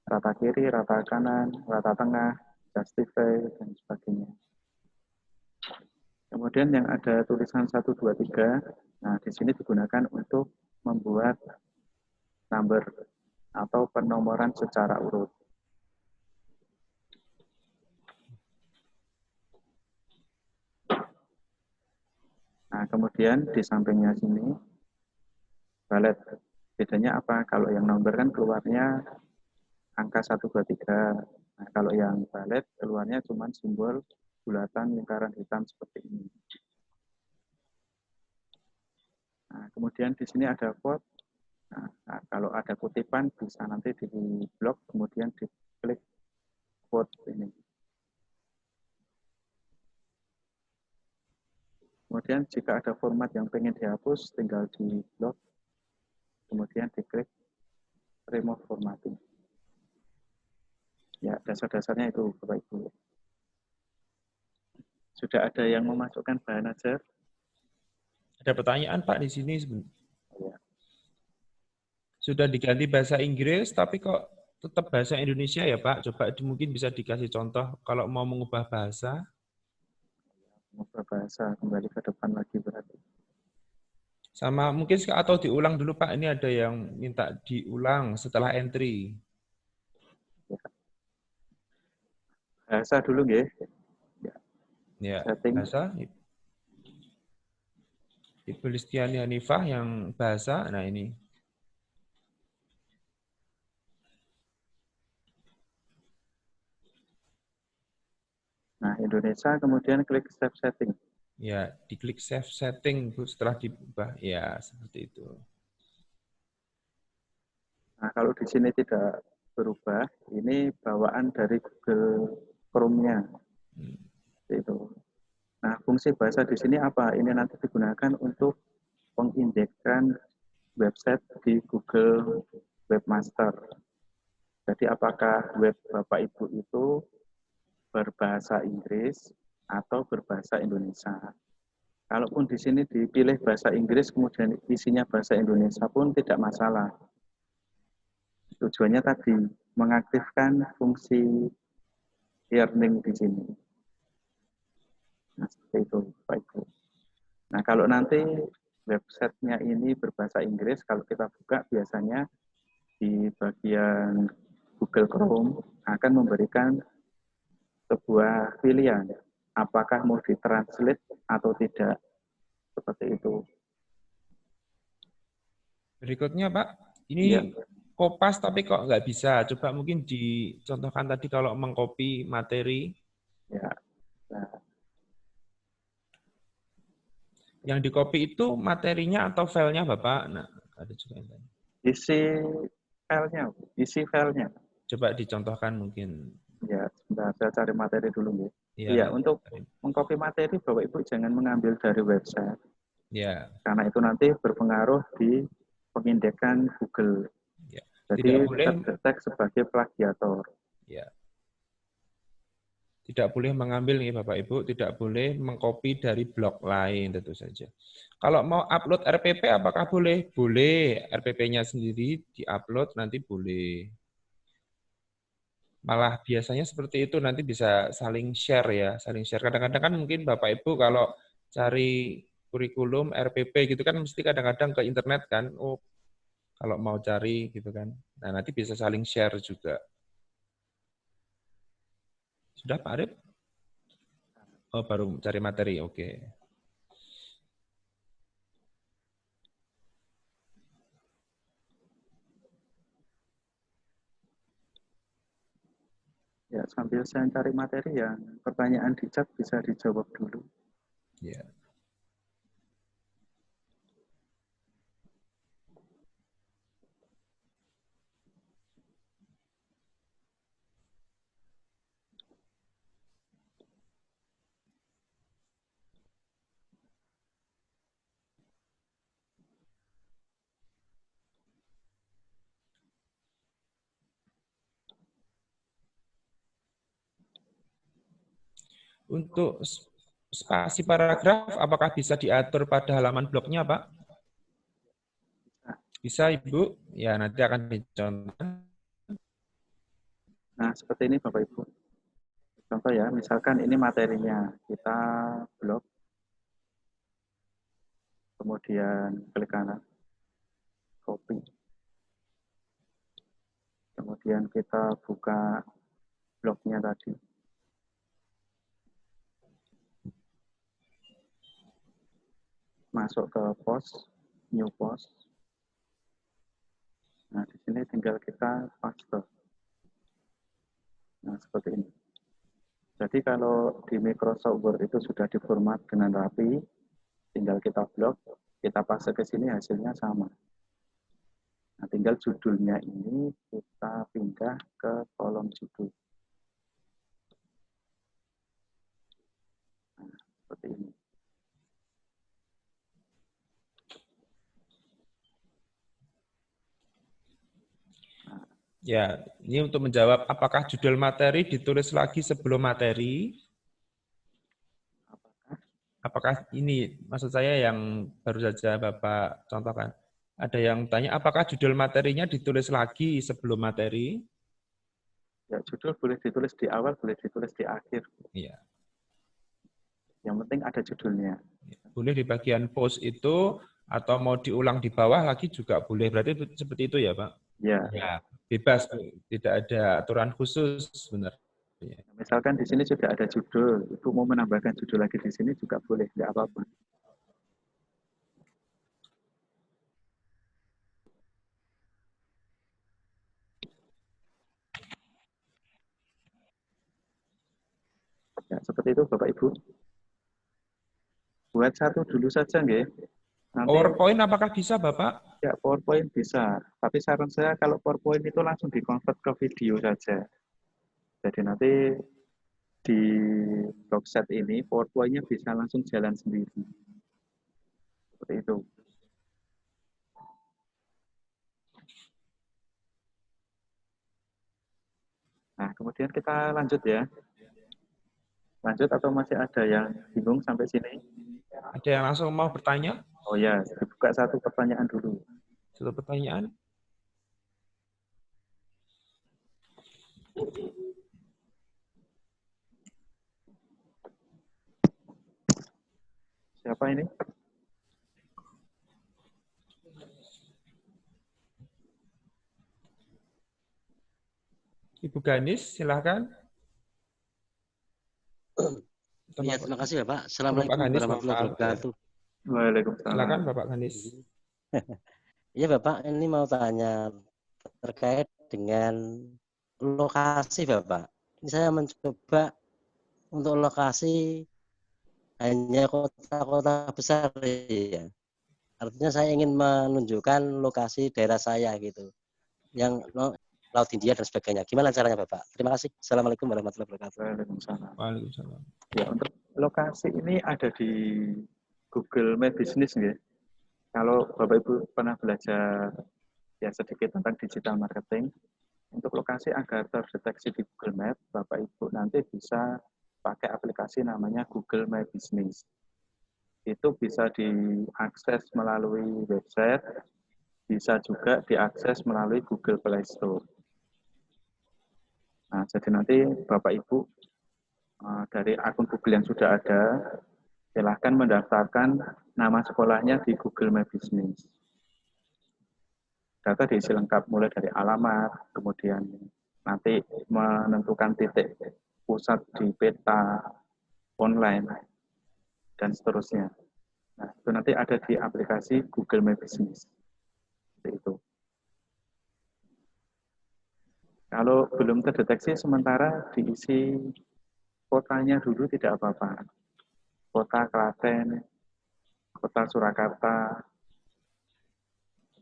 Rata kiri, rata kanan, rata tengah, justify, dan sebagainya. Kemudian yang ada tulisan 1, 2, 3, nah di sini digunakan untuk membuat number atau penomoran secara urut. Nah, kemudian di sampingnya sini, balet. Bedanya apa? Kalau yang number kan keluarnya angka 1, 2, 3. Nah, kalau yang balet keluarnya cuma simbol bulatan lingkaran hitam seperti ini. Nah, kemudian di sini ada quote. Nah, kalau ada kutipan bisa nanti di blok, kemudian diklik quote ini. Kemudian jika ada format yang pengen dihapus, tinggal di blok, kemudian diklik remove formatting. Ya, dasar-dasarnya itu, Bapak Ibu. Sudah ada yang memasukkan bahan ajar? Ada pertanyaan Pak di sini. Ya. Sudah diganti bahasa Inggris, tapi kok tetap bahasa Indonesia ya Pak? Coba mungkin bisa dikasih contoh kalau mau mengubah bahasa. Mengubah bahasa kembali ke depan lagi berarti. Sama mungkin atau diulang dulu Pak. Ini ada yang minta diulang setelah entry. Ya. Bahasa dulu nggih. Ya, Setting. bahasa. Ibu Listiani Hanifah yang bahasa. Nah ini. Nah, Indonesia, kemudian klik save setting. Ya, diklik save setting Bu setelah diubah. Ya, seperti itu. Nah, kalau di sini tidak berubah. Ini bawaan dari Google Chrome-nya. Itu. Nah, fungsi bahasa di sini apa? Ini nanti digunakan untuk mengindekskan website di Google Webmaster. Jadi apakah web Bapak Ibu itu berbahasa Inggris atau berbahasa Indonesia? Kalaupun di sini dipilih bahasa Inggris, kemudian isinya bahasa Indonesia pun tidak masalah. Tujuannya tadi mengaktifkan fungsi learning di sini. Nah, seperti itu, Pak Ibu. Nah, kalau nanti websitenya ini berbahasa Inggris, kalau kita buka biasanya di bagian Google Chrome akan memberikan sebuah pilihan, apakah mau ditranslate atau tidak, seperti itu. Berikutnya Pak, ini Ya. Kopas tapi kok nggak bisa. Coba mungkin dicontohkan tadi kalau mengcopy materi. Ya. Nah, Yang di-copy itu materinya atau filenya Bapak? Nah, ada juga yang tanya. isi filenya. Coba dicontohkan mungkin. Ya, sebentar saya cari materi dulu ya. Iya, Ya, untuk mengcopy materi Bapak Ibu jangan mengambil dari website. ya. Karena itu nanti berpengaruh di pengindeksan Google. Ya. Jadi Tidak boleh terdetek sebagai plagiator. ya. Tidak boleh mengambil nih Bapak Ibu, tidak boleh mengcopy dari blog lain tentu saja. Kalau mau upload RPP apakah boleh? Boleh. RPP-nya sendiri di-upload nanti boleh. Malah biasanya seperti itu nanti bisa saling share ya, saling share. Kadang-kadang kan mungkin Bapak Ibu kalau cari kurikulum RPP gitu kan mesti kadang-kadang ke internet kan. Oh, kalau mau cari gitu kan. Nah, nanti bisa saling share juga. Sudah Pak Arif? Oh, baru cari materi. Oke. Ya, sambil saya cari materi yang pertanyaan di chat bisa dijawab dulu. Ya. Untuk spasi paragraf, apakah bisa diatur pada halaman blognya, Pak? Bisa, Ibu? Ya, nanti akan dicontoh. Nah, seperti ini Bapak Ibu. Contoh ya, misalkan ini materinya. Kita blok, kemudian klik kanan, copy. Kemudian kita buka blognya tadi. Masuk ke post, new post. Nah, di sini tinggal kita paste. Nah, seperti ini. Jadi kalau di Microsoft Word itu sudah diformat dengan rapi, tinggal kita blok, kita paste ke sini hasilnya sama. Nah, tinggal judulnya ini kita pindah ke kolom judul. Nah, seperti ini. Ya, ini untuk menjawab apakah judul materi ditulis lagi sebelum materi? Apakah ini maksud saya yang baru saja Bapak contohkan? Ada yang tanya apakah judul materinya ditulis lagi sebelum materi? Ya, judul boleh ditulis di awal, boleh ditulis di akhir. Iya. Yang penting ada judulnya. Boleh di bagian post itu atau mau diulang di bawah lagi juga boleh. Berarti seperti itu ya, Pak? Ya. Ya, bebas, tidak ada aturan khusus sebenarnya. Misalkan di sini sudah ada judul, Ibu mau menambahkan judul lagi di sini juga boleh, tidak apa-apa. Ya, seperti itu Bapak Ibu. Buat satu dulu saja, nggih. Nanti PowerPoint apakah bisa, Bapak? ya PowerPoint bisa, tapi saran saya kalau PowerPoint itu langsung di-convert ke video saja. Jadi nanti di Blogset ini PowerPoint-nya bisa langsung jalan sendiri. Seperti itu. Nah, kemudian kita lanjut ya. Lanjut atau masih ada yang bingung sampai sini? Ada yang langsung mau bertanya? Oh ya, dibuka satu pertanyaan dulu. Satu pertanyaan. Siapa ini? Ibu Ganis, silakan. Iya, terima kasih ya Pak. Bapak Assalamualaikum Ganis, warahmatullahi maaf. wabarakatuh. Waalaikumsalam. Silakan Bapak Ganis. Iya Bapak, ini mau tanya terkait dengan lokasi Bapak. Ini saya mencoba untuk lokasi hanya kota-kota besar ya. Artinya saya ingin menunjukkan lokasi daerah saya gitu. Yang Laut Hindia dan sebagainya. Gimana caranya Bapak? Terima kasih. Assalamualaikum warahmatullahi wabarakatuh. Waalaikumsalam. Waalaikumsalam. Ya, untuk lokasi ini ada di Google My Business ya. Kalau Bapak Ibu pernah belajar ya sedikit tentang digital marketing, untuk lokasi agar terdeteksi di Google Map, Bapak Ibu nanti bisa pakai aplikasi namanya Google My Business. Itu bisa diakses melalui website, bisa juga diakses melalui Google Play Store. Nah, jadi nanti Bapak Ibu dari akun Google yang sudah ada, silahkan mendaftarkan nama sekolahnya di Google My Business. Data diisi lengkap mulai dari alamat, kemudian nanti menentukan titik pusat di peta online, dan seterusnya. Nah, itu nanti ada di aplikasi Google My Business. Seperti itu. Kalau belum terdeteksi, sementara diisi kotanya dulu tidak apa-apa. Kota Klaten, kota Surakarta,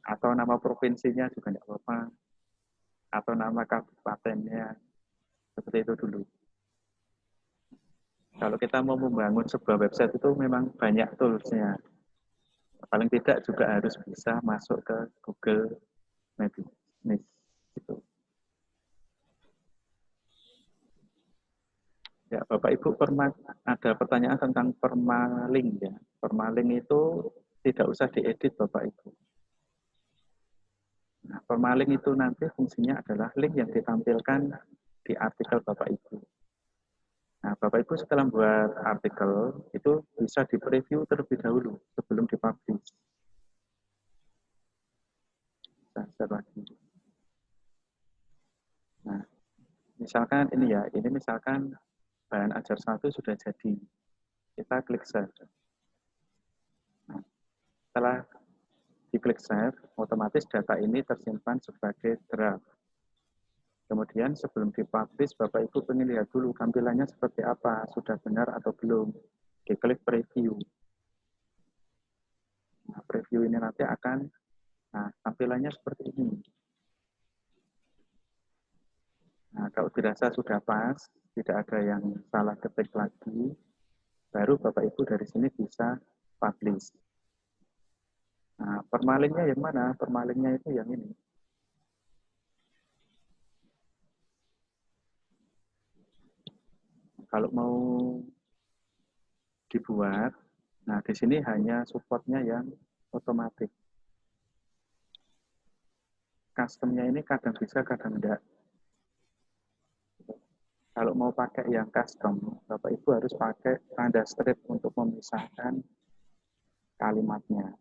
atau nama provinsinya juga tidak apa-apa, atau nama kabupatennya, seperti itu dulu. Kalau kita mau membangun sebuah website itu memang banyak tools-nya. Paling tidak juga harus bisa masuk ke Google My Business. Gitu. Ya, Bapak Ibu ada pertanyaan tentang permalink ya. Permalink itu tidak usah diedit Bapak Ibu. Nah, permalink itu nanti fungsinya adalah link yang ditampilkan di artikel Bapak Ibu. Nah, Bapak Ibu setelah buat artikel itu bisa di-preview terlebih dahulu sebelum dipublish. Share lagi. Nah, misalkan ini ya, ini misalkan bahan ajar 1 sudah jadi. Kita klik save. Nah, setelah diklik save, otomatis data ini tersimpan sebagai draft. Kemudian sebelum dipublish, Bapak Ibu pengen lihat dulu tampilannya seperti apa, sudah benar atau belum. Diklik preview. Nah, preview ini nanti akan, nah tampilannya seperti ini. Nah, kalau dirasa sudah pas, tidak ada yang salah ketik lagi, baru Bapak Ibu dari sini bisa publish. Nah, permalingnya yang mana? Permalingnya itu yang ini. Kalau mau dibuat, nah di sini hanya supportnya yang otomatis. Customnya ini kadang bisa, kadang enggak. Kalau mau pakai yang custom, Bapak Ibu harus pakai tanda strip untuk memisahkan kalimatnya.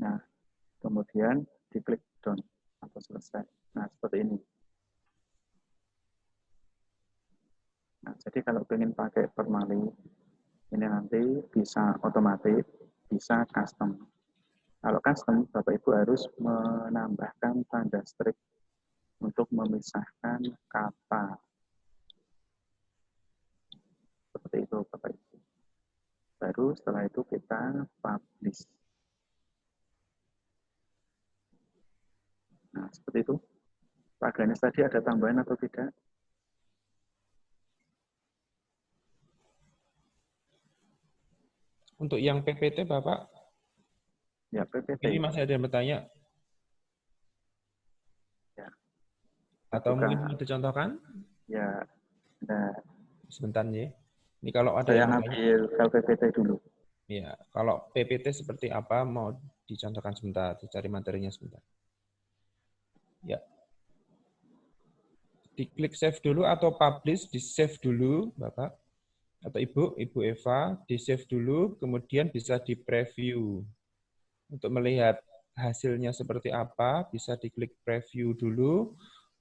Nah, kemudian diklik done atau selesai. Nah, seperti ini. Nah, jadi kalau ingin pakai permalink, ini nanti bisa otomatis, bisa custom. Kalau custom, Bapak Ibu harus menambahkan tanda strip untuk memisahkan kata. Seperti itu, Bapak Ibu. Baru setelah itu kita publish. Nah, seperti itu. Pak Ganes tadi ada tambahan atau tidak? Untuk yang PPT, Bapak, Ya, PPT. ini masih ada yang bertanya? Ya. Atau Juga, mungkin mau dicontohkan? ya, nah, Sebentar nih. Ini kalau ada saya yang bertanya. ambil file PPT dulu. Ya, kalau PPT seperti apa mau dicontohkan sebentar, dicari materinya sebentar. Ya. Diklik save dulu atau publish, di save dulu, Bapak atau Ibu Eva, di save dulu, kemudian bisa di preview. Untuk melihat hasilnya seperti apa, bisa diklik preview dulu.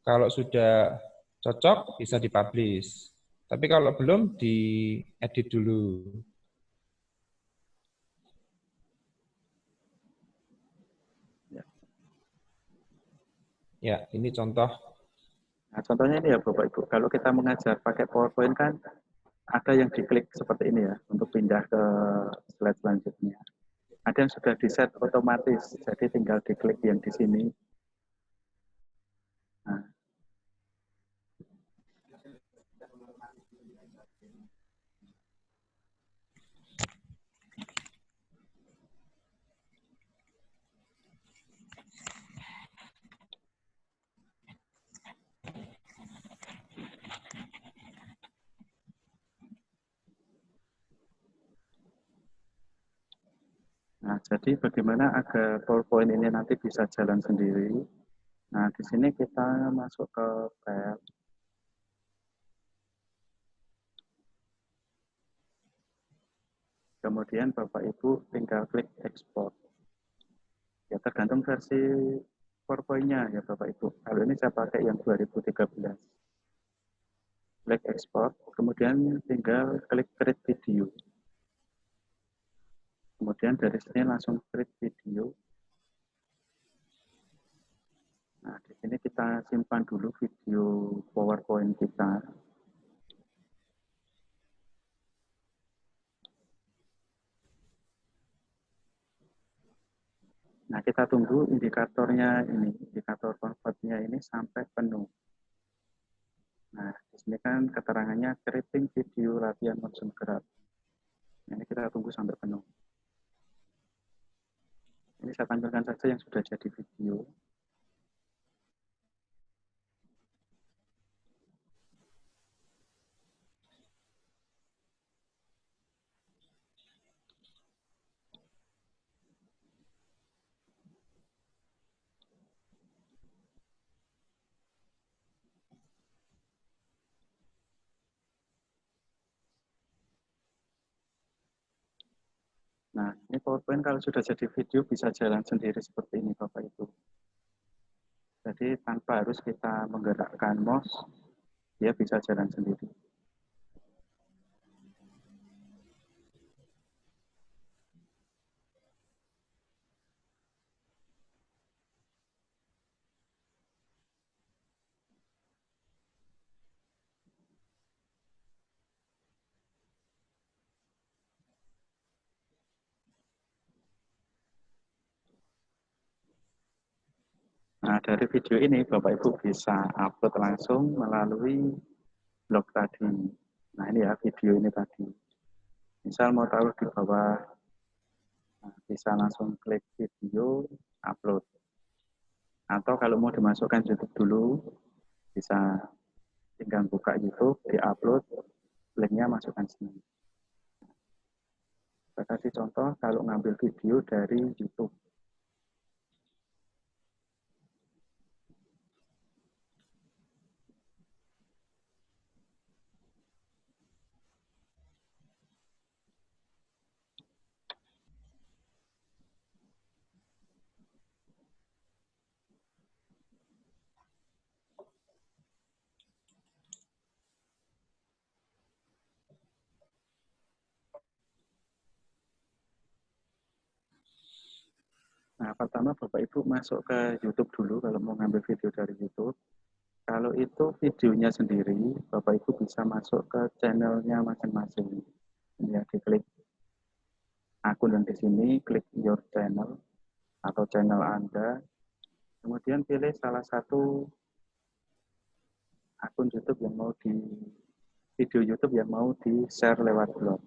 Kalau sudah cocok, bisa dipublish. Tapi kalau belum, diedit dulu. Ya, ini contoh. Nah, contohnya ini ya Bapak Ibu, kalau kita mengajar pakai PowerPoint kan ada yang diklik seperti ini ya, untuk pindah ke slide selanjutnya. Ada yang sudah di-set otomatis, jadi tinggal diklik yang di sini. Nah, Nah, jadi bagaimana agar PowerPoint ini nanti bisa jalan sendiri? Nah, di sini kita masuk ke file. Kemudian Bapak Ibu tinggal klik export. Ya tergantung versi PowerPoint-nya ya Bapak Ibu. Kalau ini saya pakai yang 2013. Klik export, kemudian tinggal klik create video. Kemudian dari sini langsung create video. Nah, di sini kita simpan dulu video PowerPoint kita. Nah, kita tunggu indikatornya ini, indikator convert-nya ini sampai penuh. Nah, di sini kan keterangannya creating video latihan motion graph. Ini kita tunggu sampai penuh. Ini saya tampilkan saja yang sudah jadi video. Nah, ini PowerPoint kalau sudah jadi video bisa jalan sendiri seperti ini Bapak Ibu. Jadi tanpa harus kita menggerakkan mouse, dia bisa jalan sendiri. Nah, dari video ini Bapak Ibu bisa upload langsung melalui blog tadi. Nah, ini ya video ini tadi. Misal mau taruh di bawah, nah, bisa langsung klik video, upload. Atau kalau mau dimasukkan YouTube dulu, bisa tinggal buka YouTube, di-upload, linknya masukkan sini. Saya kasih contoh kalau ngambil video dari YouTube. Nah, pertama Bapak Ibu masuk ke YouTube dulu kalau mau ngambil video dari YouTube. Kalau itu videonya sendiri, Bapak Ibu bisa masuk ke channelnya masing-masing. Ya, diklik akun yang di sini, klik your channel atau channel Anda. Kemudian pilih salah satu akun YouTube yang mau video YouTube yang mau di-share lewat blog.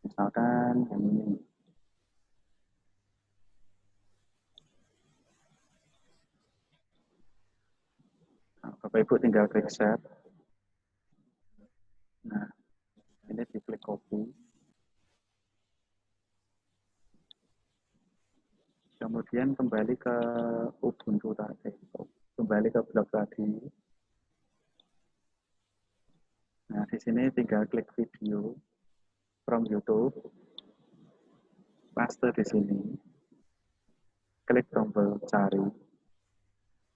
Misalkan yang ini. Nah, Bapak Ibu tinggal klik share. Nah, ini diklik copy. Kemudian kembali ke Ubuntu tadi. Kembali ke blog tadi. Nah, di sini tinggal klik video from YouTube. Paste di sini. Klik tombol cari.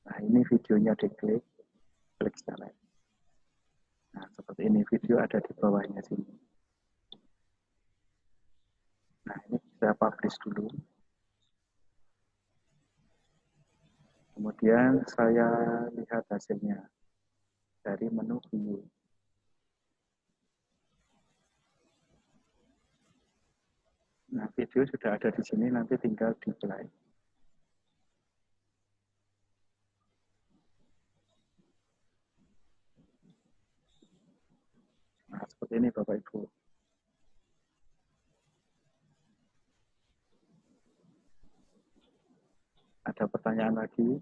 Nah, ini videonya diklik. Klik select. Nah, seperti ini video ada di bawahnya sini. Nah, ini saya publish dulu. Kemudian saya lihat hasilnya dari menu view. Nah, video sudah ada di sini, nanti tinggal di play. Nah, seperti ini Bapak Ibu. Ada pertanyaan lagi?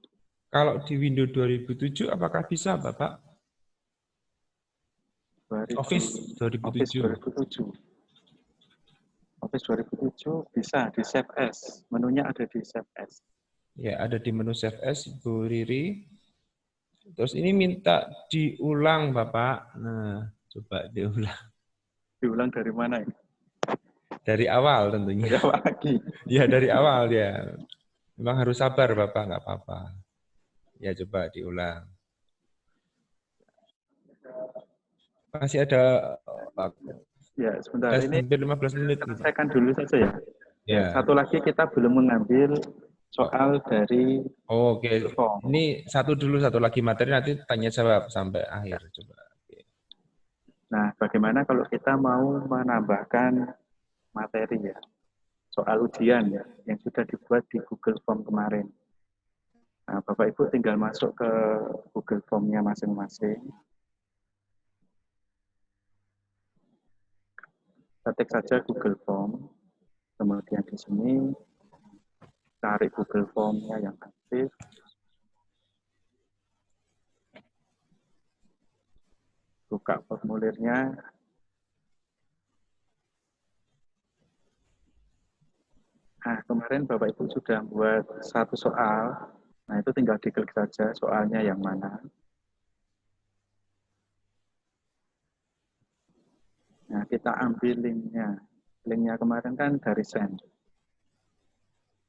Kalau di Windows 2007 apakah bisa, Bapak? Office 2007. Office 2007 bisa di Save As. Menunya ada di Save As. Ya, ada di menu Save As, Bu Riri. Terus ini minta diulang, Bapak. Nah, coba diulang. Diulang dari mana ini? Dari awal tentunya. Dari awal lagi. Ya, dari awal ya. Memang harus sabar, Bapak, nggak apa-apa. Ya, coba diulang. Masih ada Ya, sebentar. Ini hampir 15 menit. selesaikan dulu saja ya. Ya. Satu lagi kita belum mengambil soal dari Oke. form. Ini satu dulu, satu lagi materi, nanti tanya jawab sampai akhir. Coba. Nah, bagaimana kalau kita mau menambahkan materi ya? Soal ujian ya, yang sudah dibuat di Google Form kemarin. Nah, Bapak Ibu tinggal masuk ke Google Form-nya masing-masing. Ketik saja Google Form. Kemudian di sini cari Google Form-nya yang aktif. Buka formulirnya. Nah, kemarin Bapak Ibu sudah buat satu soal. Nah, itu tinggal diklik saja soalnya yang mana. Nah, kita ambil linknya. Linknya kemarin kan dari send.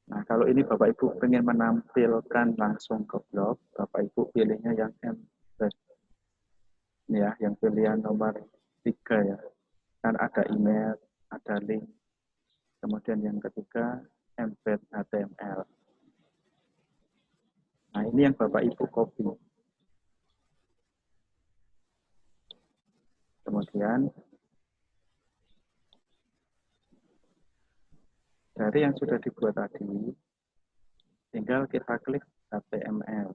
Nah, kalau ini Bapak Ibu ingin menampilkan langsung ke blog, Bapak Ibu pilihnya yang embed. Ini ya, yang pilihan nomor 3 ya. Kan ada email, ada link. Kemudian yang ketiga, embed HTML. Nah, ini yang Bapak Ibu copy. Kemudian dari yang sudah dibuat tadi, tinggal kita klik HTML.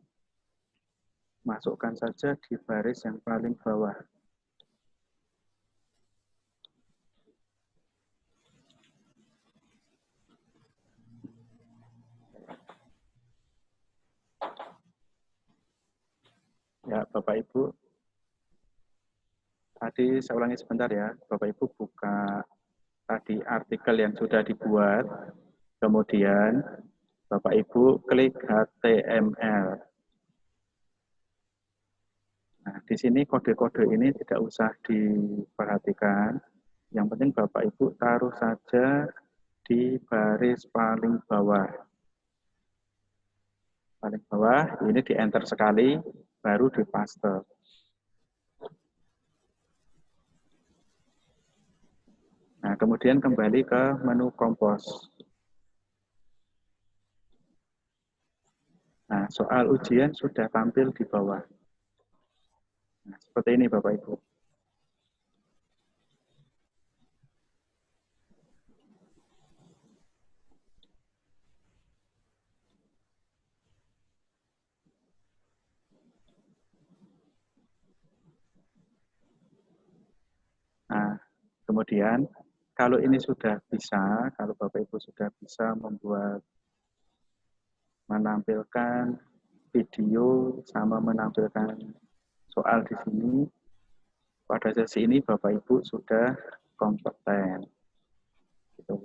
Masukkan saja di baris yang paling bawah. Ya, Bapak Ibu. Tadi saya ulangi sebentar ya. Bapak Ibu buka tadi artikel yang sudah dibuat. Kemudian Bapak Ibu klik HTML. Nah, di sini kode-kode ini tidak usah diperhatikan. Yang penting Bapak Ibu taruh saja di baris paling bawah. Paling bawah, ini di enter sekali, baru di paste. Nah, kemudian kembali ke menu kompos. Nah, soal ujian sudah tampil di bawah. Nah, seperti ini Bapak Ibu. Nah, kemudian kalau ini sudah bisa, kalau Bapak Ibu sudah bisa menampilkan video sama menampilkan soal di sini, pada sesi ini Bapak Ibu sudah kompeten. Gitu.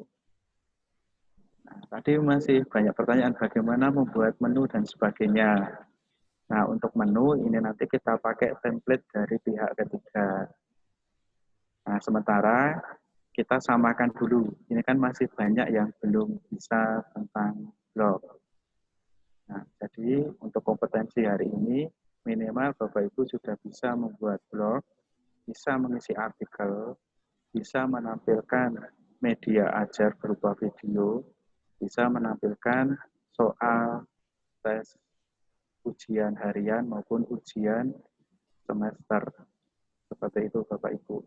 Nah, tadi masih banyak pertanyaan bagaimana membuat menu dan sebagainya. Nah, untuk menu ini nanti kita pakai template dari pihak ketiga. Nah, sementara kita samakan dulu. Ini kan masih banyak yang belum bisa tentang blog. Nah, jadi untuk kompetensi hari ini, minimal Bapak Ibu sudah bisa membuat blog, bisa mengisi artikel, bisa menampilkan media ajar berupa video, bisa menampilkan soal tes ujian harian maupun ujian semester. Seperti itu Bapak Ibu.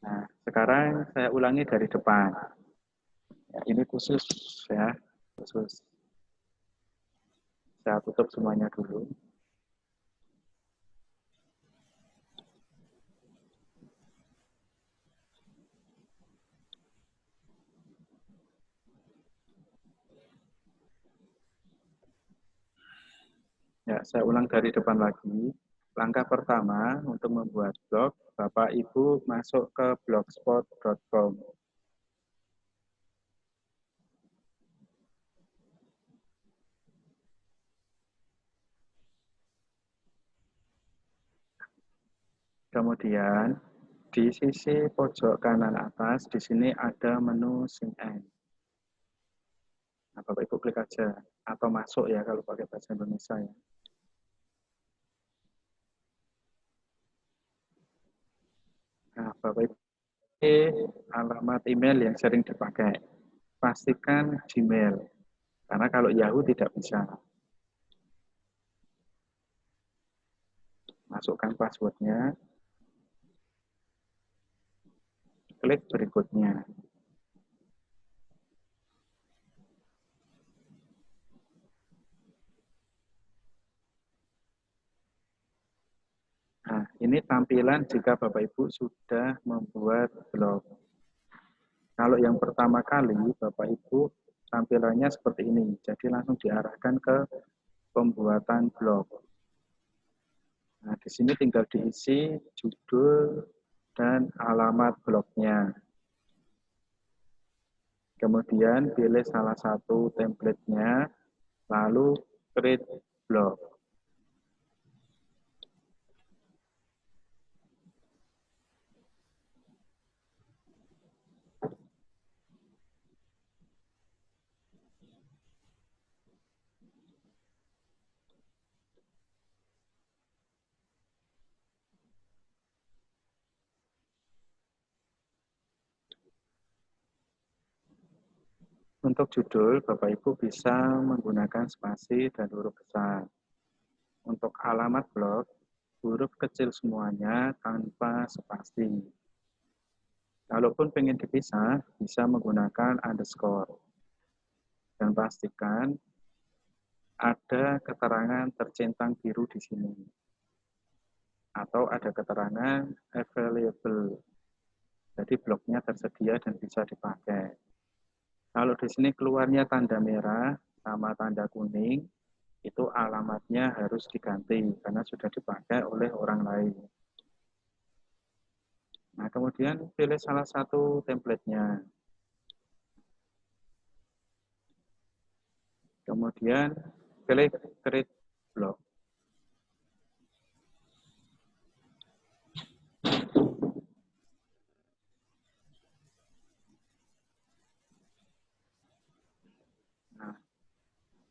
Nah, sekarang saya ulangi dari depan. Ya, ini khusus ya, khusus. Saya tutup semuanya dulu. Ya, saya ulang dari depan lagi. Langkah pertama untuk membuat blog, Bapak Ibu masuk ke blogspot.com. Kemudian di sisi pojok kanan atas, di sini ada menu Sign In. Nah, Bapak Ibu klik aja, atau masuk ya kalau pakai bahasa Indonesia ya. Nah, Bapak Ibu, ini alamat email yang sering dipakai. Pastikan Gmail, karena kalau Yahoo tidak bisa. Masukkan passwordnya, klik berikutnya. Nah, ini tampilan jika Bapak Ibu sudah membuat blog. Kalau yang pertama kali Bapak Ibu tampilannya seperti ini, jadi langsung diarahkan ke pembuatan blog. Nah, di sini tinggal diisi judul dan alamat blognya. Kemudian pilih salah satu template-nya, lalu create blog. Untuk judul, Bapak Ibu bisa menggunakan spasi dan huruf besar. Untuk alamat blog, huruf kecil semuanya tanpa spasi. Kalaupun pengen dipisah, bisa menggunakan underscore. Dan pastikan ada keterangan tercentang biru di sini. Atau ada keterangan available. Jadi blognya tersedia dan bisa dipakai. Kalau di sini keluarnya tanda merah sama tanda kuning, itu alamatnya harus diganti karena sudah dipakai oleh orang lain. Nah, kemudian pilih salah satu template-nya. Kemudian klik create blog. Nah,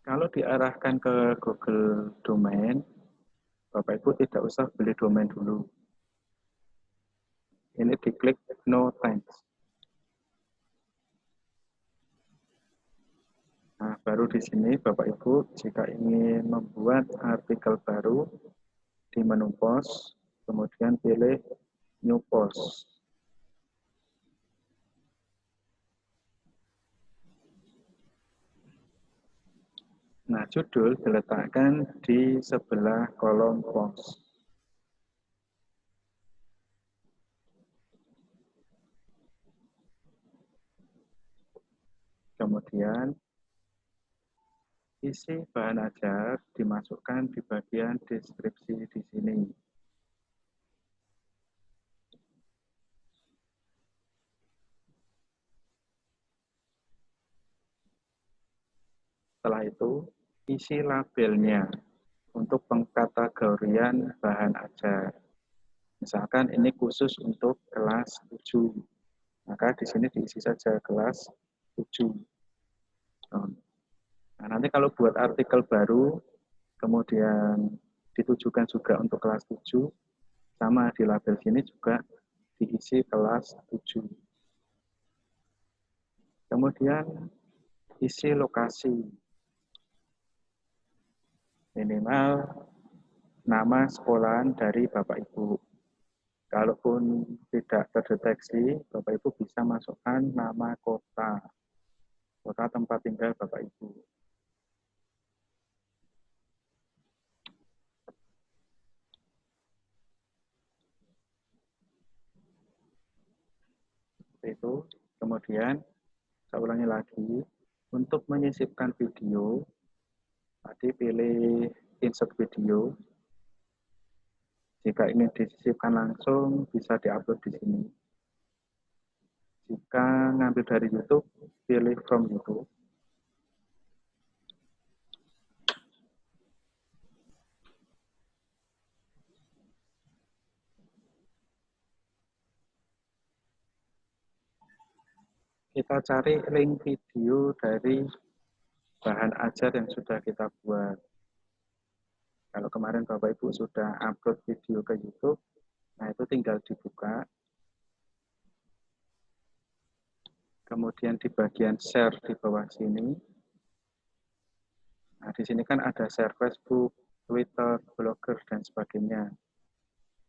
kalau diarahkan ke Google Domain, Bapak Ibu tidak usah beli domain dulu. Ini diklik no thanks. Nah, baru di sini Bapak Ibu jika ingin membuat artikel baru di menu post, kemudian pilih new post. Nah, judul diletakkan di sebelah kolom post. Kemudian isi bahan ajar dimasukkan di bagian deskripsi di sini. Setelah itu, isi labelnya untuk pengkategorian bahan ajar. Misalkan ini khusus untuk kelas 7. Maka di sini diisi saja kelas 7. Nah, nanti kalau buat artikel baru, kemudian ditujukan juga untuk kelas 7, sama di label sini juga diisi kelas 7. Kemudian isi lokasi. Minimal nama sekolahan dari Bapak Ibu. Kalaupun tidak terdeteksi, Bapak Ibu bisa masukkan nama kota tempat tinggal Bapak Ibu. Itu kemudian saya ulangi lagi, untuk menyisipkan video, tadi pilih insert video. Jika ingin disisipkan langsung, bisa diupload di sini. Jika ngambil dari YouTube, pilih from YouTube. Kita cari link video dari bahan ajar yang sudah kita buat. Kalau kemarin Bapak Ibu sudah upload video ke YouTube, nah itu tinggal dibuka. Kemudian di bagian share di bawah sini. Nah, di sini kan ada share Facebook, Twitter, Blogger, dan sebagainya.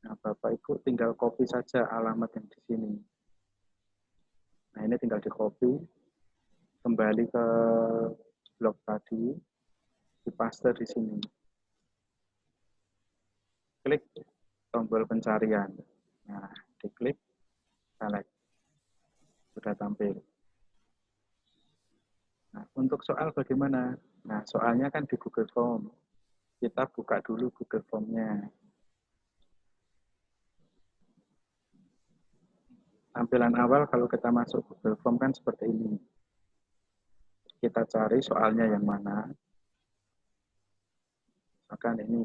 Nah, Bapak Ibu tinggal copy saja alamat yang di sini. Nah, ini tinggal di-copy, kembali ke blog tadi, dipaste di sini. Klik tombol pencarian. Nah, diklik, select. Sudah tampil. Nah, untuk soal bagaimana? Nah, soalnya kan di Google Form. Kita buka dulu Google Form-nya. Tampilan awal kalau kita masuk Google Form kan seperti ini. Kita cari soalnya yang mana. Misalkan ini.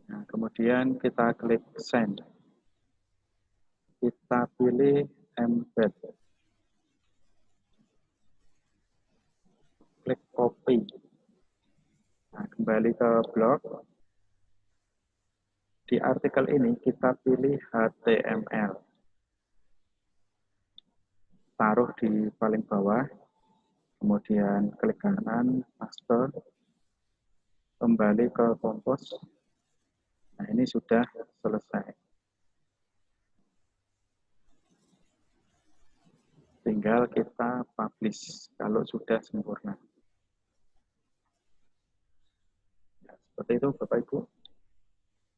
Nah, kemudian kita klik send. Kita pilih embed. Klik copy. Nah, kembali ke blog. Di artikel ini kita pilih HTML. Taruh di paling bawah. Kemudian klik kanan, paste. Kembali ke kompos. Nah, ini sudah selesai. Tinggal kita publish kalau sudah sempurna. Ya, seperti itu Bapak Ibu.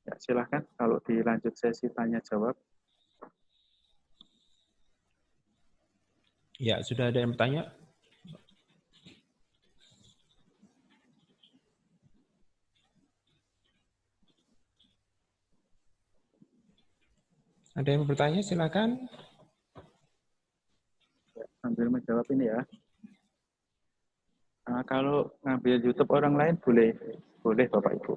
Ya, silahkan kalau dilanjut sesi tanya jawab. Ya, sudah ada yang bertanya? Ada yang bertanya, silakan. Ya, sambil menjawab ini ya. Nah, kalau ngambil YouTube orang lain boleh Bapak Ibu.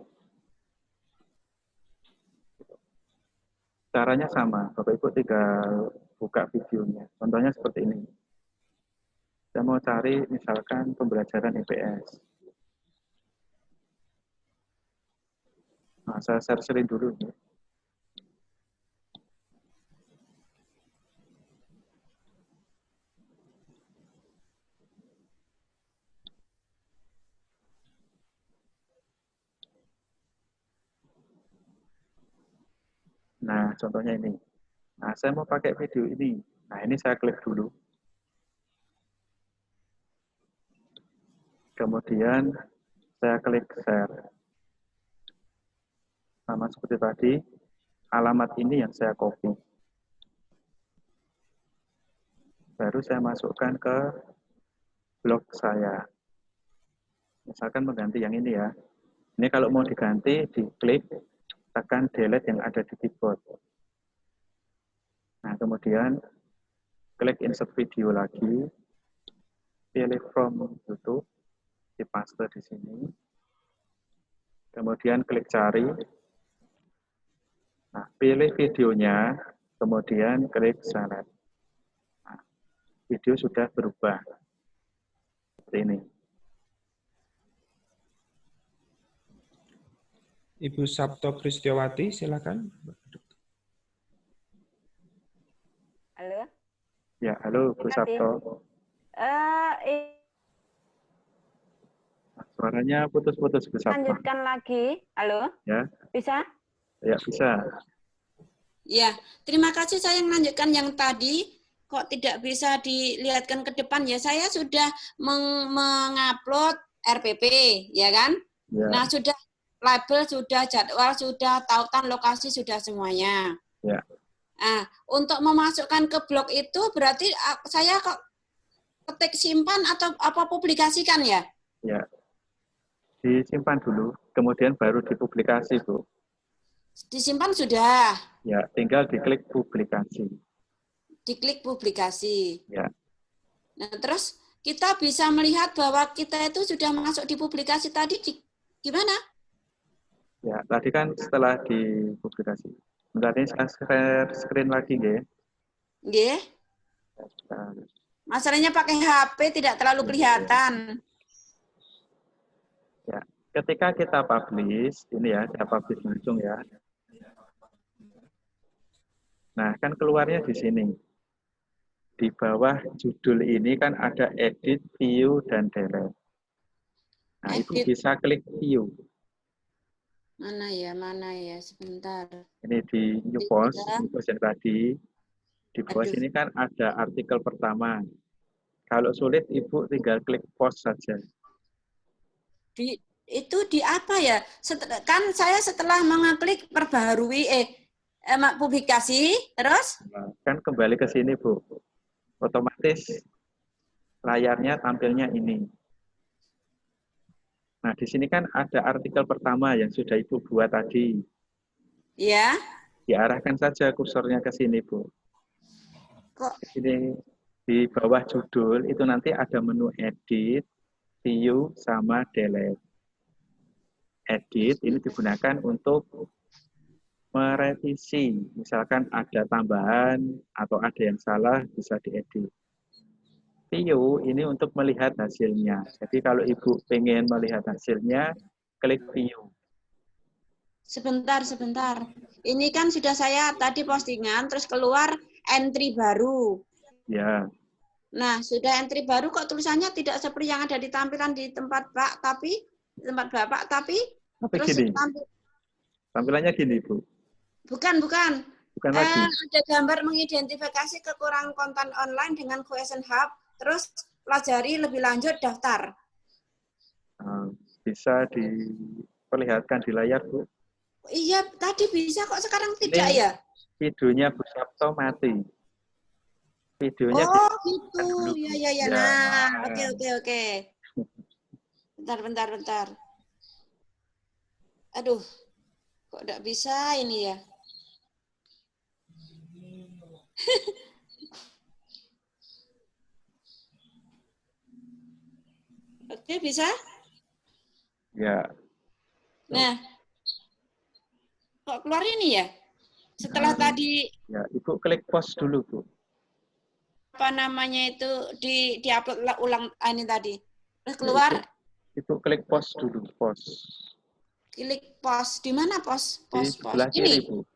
Caranya sama, Bapak Ibu tinggal buka videonya. Contohnya seperti ini. Saya mau cari misalkan pembelajaran IPS. Nah, saya search-in dulu. Nah, contohnya ini. Nah, saya mau pakai video ini. Nah, ini saya klik dulu. Kemudian saya klik share. Sama seperti tadi, alamat ini yang saya copy. Baru saya masukkan ke blog saya. Misalkan mengganti yang ini ya. Ini kalau mau diganti, diklik, tekan delete yang ada di keyboard. Nah, kemudian klik insert video lagi, pilih from YouTube, dipaste di sini. Kemudian klik cari. Nah, pilih videonya, kemudian klik select. Nah, video sudah berubah. Seperti ini. Ibu Sabto Kristiawati, silakan. Halo. Ya, halo Bu Sabto. Suaranya putus-putus Bu Sabto. Lanjutkan lagi. Halo. Ya. Bisa? Ya, bisa. Ya, terima kasih saya melanjutkan yang tadi. Kok tidak bisa dilihatkan ke depan ya? Saya sudah mengupload RPP, ya kan? Ya. Nah, sudah label, sudah jadwal, sudah tautan lokasi, sudah semuanya. Ya. Nah, untuk memasukkan ke blog itu berarti saya kok ketik simpan atau apa publikasikan ya? Ya. Disimpan dulu, kemudian baru dipublikasi, Bu. Disimpan sudah. Ya, tinggal diklik publikasi. Diklik publikasi. Ya. Nah, terus kita bisa melihat bahwa kita itu sudah masuk di publikasi tadi gimana? Ya, tadi kan setelah dipublikasi. Bentar ini saya share screen lagi, ya. Nggih. Masalahnya pakai HP tidak terlalu kelihatan. Ya, ketika kita publish, ini ya, saya publish langsung ya. Nah, kan keluarnya di sini. Di bawah judul ini kan ada edit, view, dan delete. Nah, Ibu bisa klik view. Mana ya, sebentar. Ini di new post yang tadi. Di bawah sini kan ada artikel pertama. Kalau sulit, Ibu tinggal klik post saja. Itu di apa ya? Kan saya setelah mengeklik perbaharui publikasi, terus? Kan kembali ke sini, Bu. Otomatis layarnya tampilnya ini. Nah, di sini kan ada artikel pertama yang sudah Ibu buat tadi. Ya. Diarahkan saja kursornya ke sini, Bu. Kok? Di sini di bawah judul itu nanti ada menu edit, view, sama delete. Edit ini digunakan untuk merevisi. Misalkan ada tambahan atau ada yang salah bisa diedit. View ini untuk melihat hasilnya. Jadi kalau Ibu pengen melihat hasilnya, klik view. Sebentar. Ini kan sudah saya tadi postingan, terus keluar entry baru. Ya. Nah, sudah entry baru kok tulisannya tidak seperti yang ada di tampilan di tempat Pak, tapi di tempat Bapak, tapi terus gini. Tampilannya gini, Bu. Bukan lagi. Ada gambar mengidentifikasi kekurangan konten online dengan question hub, terus pelajari lebih lanjut daftar. Bisa diperlihatkan di layar, Bu. Iya, tadi bisa kok sekarang tidak ini ya? Videonya Bu Sabto mati. Videonya gitu. Ya. Nah, oke. Bentar. Aduh, kok tidak bisa ini ya? Oke, bisa? Ya. Nah, kok keluar ini ya? Setelah tadi ya, Ibu klik post dulu, Bu. Apa namanya itu di-upload ulang ini tadi. Terus keluar. Ibu klik post dulu, post. Klik post. Di mana post? Di sebelah kiri, Bu.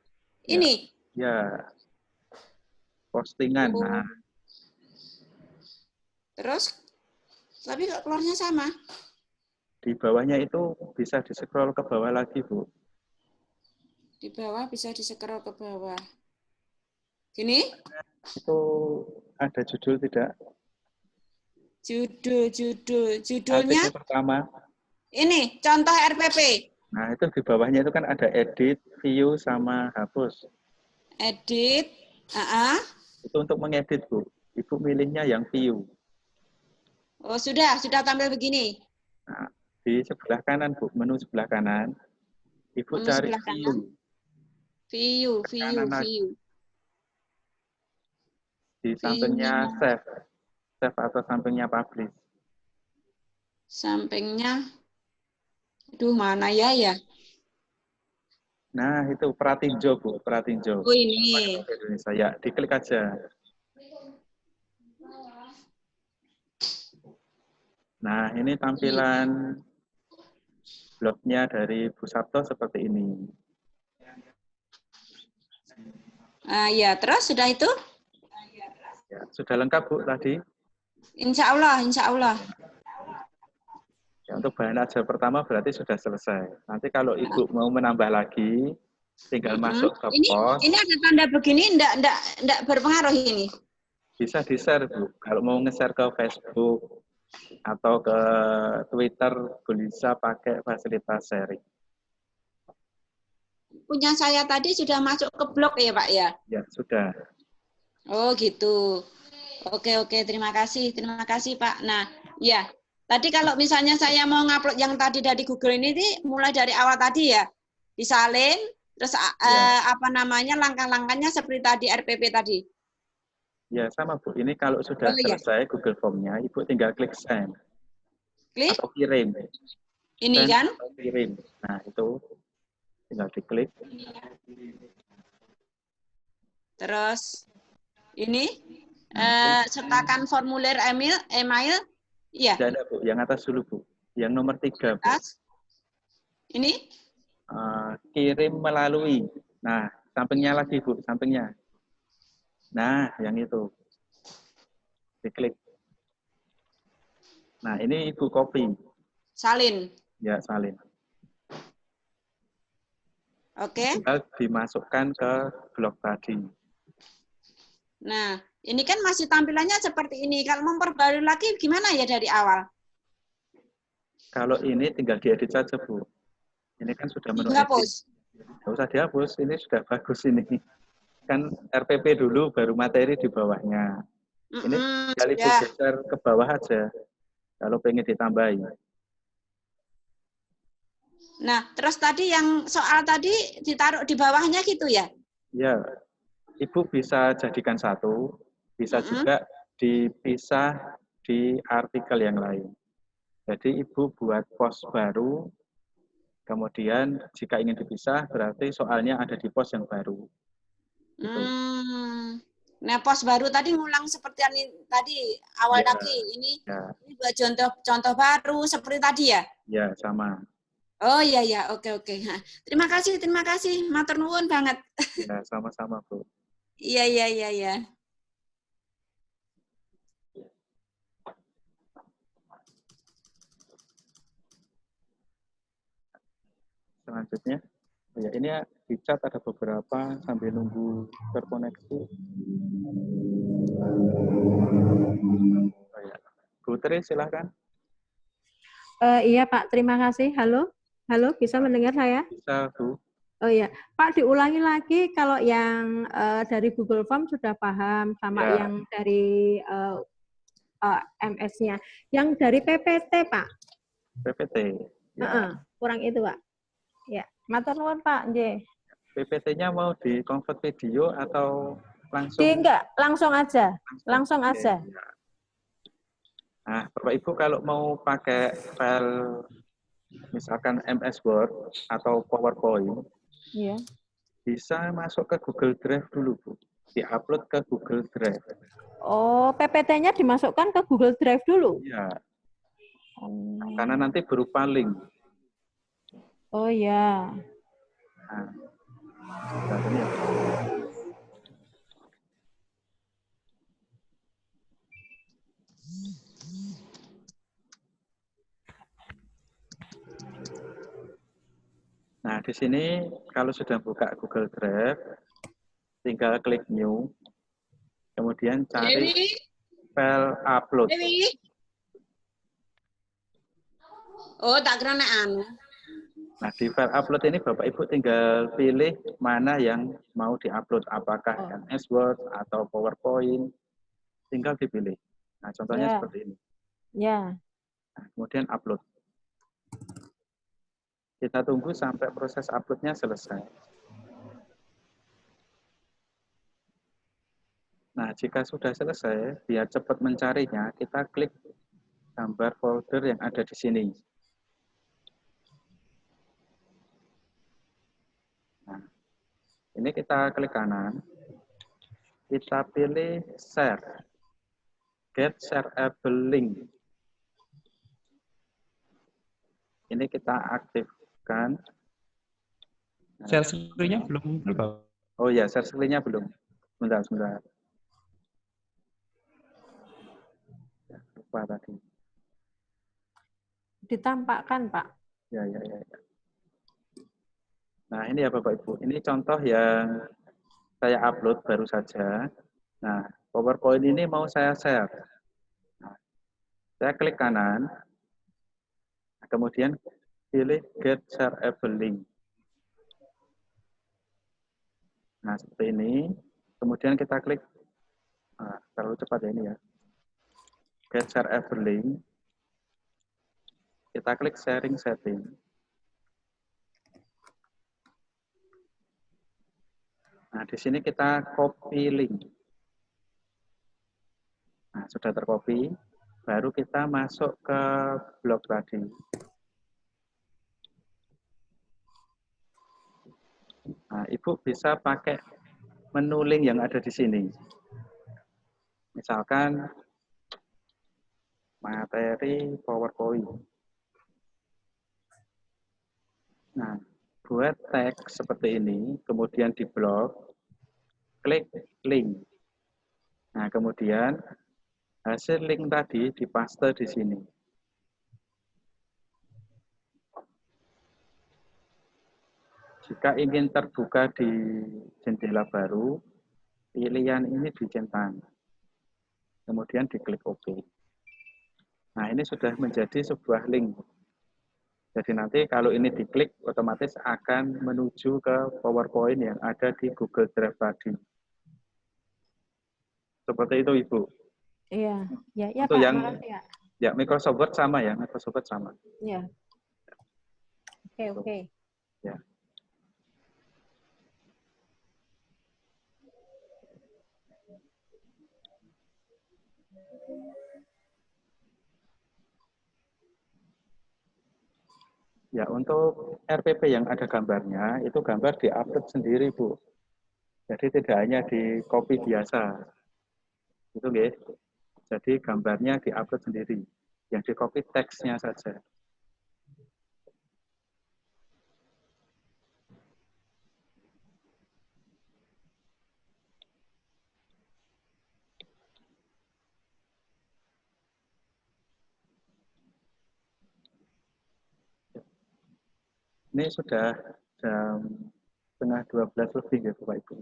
Ini. Ya. Postingan. Nah. Terus tapi kok keluarnya sama? Di bawahnya itu bisa di-scroll ke bawah lagi, Bu. Di bawah bisa di-scroll ke bawah. Gini? Itu ada judul tidak? Judulnya Artikel pertama. ini contoh RPP. Nah, itu di bawahnya itu kan ada edit, view, sama hapus. Edit. Itu untuk mengedit, Bu. Ibu milihnya yang view. Oh, sudah tampil begini. Nah, di sebelah kanan, Bu, menu sebelah kanan, Ibu Menu cari sebelah view. kanan. View. Di sampingnya save. Save atau sampingnya publish. Sampingnya, aduh mana ya? Nah, itu Pratinjo, Bu. Pratinjo. Oh, ini. Indonesia. Ya, diklik aja. Nah, ini tampilan blognya dari Bu Sabto seperti ini. Ya, terus sudah itu? Ya, sudah lengkap, Bu, tadi? Insya Allah. Ya, untuk bahan ajar pertama berarti sudah selesai. Nanti kalau Ibu mau menambah lagi, tinggal masuk ke pos. Ini ada tanda begini, enggak berpengaruh ini. Bisa di-share, Bu. Kalau mau nge-share ke Facebook atau ke Twitter, bisa pakai fasilitas sharing. Punya saya tadi sudah masuk ke blog ya, Pak ya? Ya, sudah. Oh, gitu. Oke, terima kasih Pak. Nah, ya. Tadi kalau misalnya saya mau ngupload yang tadi dari Google ini mulai dari awal tadi ya. Disalin, terus langkah-langkahnya seperti tadi RPP tadi. Ya, sama, Bu. Ini kalau sudah selesai Google Form-nya, Ibu tinggal klik send. Klik? Atau kirim. Ini send kan? Atau kirim. Nah, itu tinggal diklik. Terus, ini, sertakan formulir email. Iya. Tidak ada, Bu. Yang atas dulu, Bu. Yang nomor 3, Bu. Ini? Kirim melalui. Nah, sampingnya lagi, Bu. Sampingnya. Nah, yang itu. Diklik. Nah, ini Ibu copy. Salin. Ya, salin. Oke. Tinggal dimasukkan ke blog tadi. Nah, ini kan masih tampilannya seperti ini. Kalau memperbarui lagi gimana ya dari awal? Kalau ini tinggal diedit saja, Bu. Ini kan sudah menu dihapus. Nggak usah dihapus, ini sudah bagus ini. Kan RPP dulu, baru materi di bawahnya. Ini tinggal Ibu geser ke bawah aja, kalau pengen ditambahin. Nah, terus tadi yang soal tadi ditaruh di bawahnya gitu ya? Ya, Ibu bisa jadikan satu, bisa juga dipisah di artikel yang lain. Jadi Ibu buat pos baru, kemudian jika ingin dipisah, berarti soalnya ada di pos yang baru. Gitu. Nah, pos baru tadi ngulang seperti yang tadi, awal tadi. Ini buat contoh baru seperti tadi ya? Ya, sama. Oh iya, oke. Nah, terima kasih, matur nuwun banget. Ya, sama-sama, Bu. Iya. Selanjutnya, ya ini di chat ada beberapa sambil nunggu terkoneksi. Oh, ya. Bu Tri, silakan. Iya Pak, terima kasih. Halo, bisa mendengar saya? Bisa, Bu. Oh iya, Pak diulangi lagi kalau yang dari Google Form sudah paham sama yang dari MS-nya. Yang dari PPT, Pak? PPT. Ya. Kurang itu, Pak. Ya, matur nuwun Pak, nggih. PPT-nya mau di-convert video atau langsung? Enggak, langsung aja. Langsung aja. Ya. Nah, Bapak Ibu kalau mau pakai file misalkan MS Word atau PowerPoint, bisa masuk ke Google Drive dulu, Bu. Di-upload ke Google Drive. Oh, PPT-nya dimasukkan ke Google Drive dulu? Iya. Karena nanti berupa link. Oh ya. Nah, di sini kalau sudah buka Google Drive, tinggal klik New, kemudian cari Dewi, file upload. Dewi. Oh, tak kira nek anu. Nah, di file upload ini Bapak Ibu tinggal pilih mana yang mau diupload, apakah MS Word atau PowerPoint, tinggal dipilih. Nah, contohnya seperti ini. Ya. Nah, kemudian upload. Kita tunggu sampai proses uploadnya selesai. Nah, jika sudah selesai, biar cepat mencarinya, kita klik gambar folder yang ada di sini. Nah, ini kita klik kanan, kita pilih share, get shareable link. Ini kita aktifkan. Share screen-nya belum muncul, Pak. Oh ya, share screen-nya belum. Sebentar. Ya, lupa tadi. Ditampakkan, Pak. Ya. Nah, ini ya Bapak Ibu. Ini contoh yang saya upload baru saja. Nah, PowerPoint ini mau saya share. Nah, saya klik kanan, kemudian pilih Get Shareable Link. Nah, seperti ini. Kemudian kita klik, terlalu cepat ya ini ya. Get Shareable Link. Kita klik Sharing Setting. Nah, di sini kita copy link. Nah, sudah tercopy, baru kita masuk ke blog tadi. Nah, Ibu bisa pakai menu link yang ada di sini. Misalkan materi PowerPoint. Nah, buat teks seperti ini, kemudian di blog, klik link. Nah, kemudian hasil link tadi dipaste di sini. Jika ingin terbuka di jendela baru, pilihan ini dicentang. Kemudian diklik OK. Nah, ini sudah menjadi sebuah link. Jadi nanti kalau ini diklik, otomatis akan menuju ke PowerPoint yang ada di Google Drive tadi. Seperti itu, Ibu. Iya, ya Untuk Pak, yang makasih ya. Ya, Microsoft Word sama ya, Microsoft Word sama. Iya. Oke. Ya. Ya, untuk RPP yang ada gambarnya, itu gambar di-upload sendiri, Bu. Jadi tidak hanya di copy biasa. Itu nggih. Jadi gambarnya di-upload sendiri. Yang di copy teksnya saja. Ini sudah jam setengah 12 lebih ya Bapak Ibu.